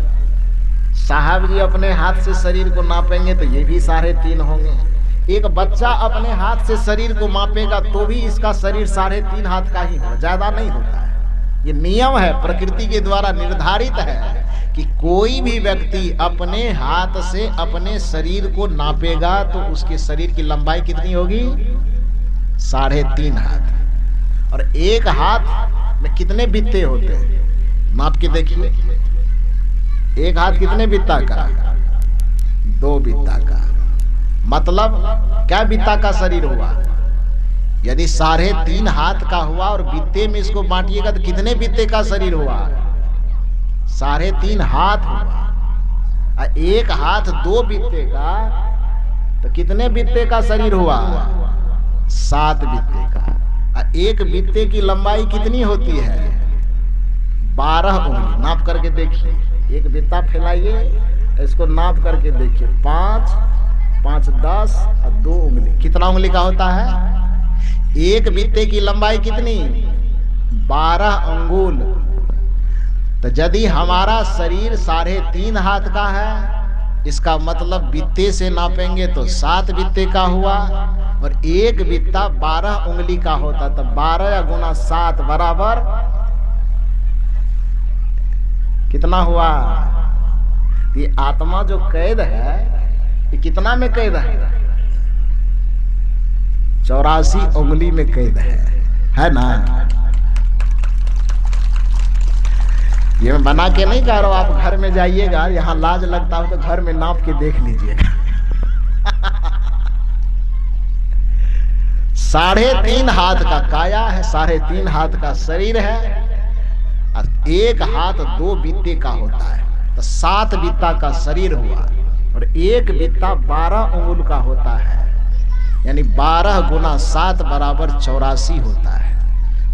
साहब जी अपने हाथ से शरीर को नापेंगे तो ये भी 3.5 होंगे। एक बच्चा अपने हाथ से शरीर को मापेगा तो भी इसका शरीर 3.5 हाथ का ही होगा, ज्यादा नहीं होता है। ये नियम है, प्रकृति के द्वारा निर्धारित है कि कोई भी व्यक्ति अपने हाथ से अपने शरीर को नापेगा तो उसके शरीर की लंबाई कितनी होगी? 3.5 हाथ। और एक हाथ में कितने बित्ते होते हैं? नाप के देखिए, एक हाथ कितने बित्ता का? 2 बित्ता का। मतलब क्या बित्ता का शरीर हुआ? यदि 3.5 हाथ का हुआ और बित्ते में इसको बांटिएगा तो कितने बित्ते का शरीर हुआ? 3.5 हाथ हुआ। एक हाथ 2 बित्ते का तो कितने बित्ते का शरीर हुआ? 7 बित्ते का। एक बित्ते की लंबाई कितनी होती है? 12 उंगली। नाप करके देखिए, एक बित्ता फैलाइए, इसको नाप करके देखिए, 5, 5, 10 और 2 उंगली। कितना उंगली का होता है? एक बित्ते की लंबाई कितनी? 12 अंगुल। तो यदि हमारा शरीर 3.5 हाथ का है, इसका मतलब बित्ते से नापेंगे तो 7 बित्ते का हुआ और एक बित्ता 12 उंगली का होता। तो 12 गुना 7 बराबर कितना हुआ? ये आत्मा जो कैद है ये कितना में कैद है? 84 उंगली में कैद है ना? ये मैं बना के नहीं कह रहा हूं, आप घर में जाइएगा, यहाँ लाज लगता हो तो घर में नाप के देख लीजिएगा। 3.5 हाथ का काया है, 3.5 हाथ का शरीर है, एक हाथ 2 बित्ते का होता है तो 7 बित्ता का शरीर हुआ और एक बित्ता 12 उंगल का होता है, यानी 12 गुना 7 बराबर 84 होता है।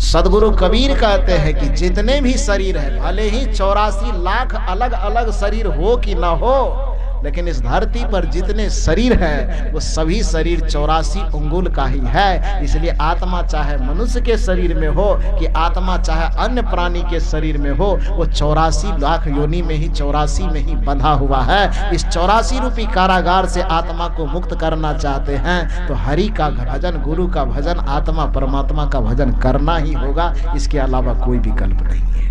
सदगुरु कबीर कहते हैं कि जितने भी शरीर है, भले ही 84 लाख अलग अलग शरीर हो कि ना हो, लेकिन इस धरती पर जितने शरीर है वो सभी शरीर 84 उंगुल का ही है। इसलिए आत्मा चाहे मनुष्य के शरीर में हो कि आत्मा चाहे अन्य प्राणी के शरीर में हो, वो 84 लाख योनि में ही 84 में ही बंधा हुआ है। इस 84 रूपी कारागार से आत्मा को मुक्त करना चाहते हैं तो हरि का भजन, गुरु का भजन, आत्मा परमात्मा का भजन करना ही होगा। इसके अलावा कोई विकल्प नहीं है।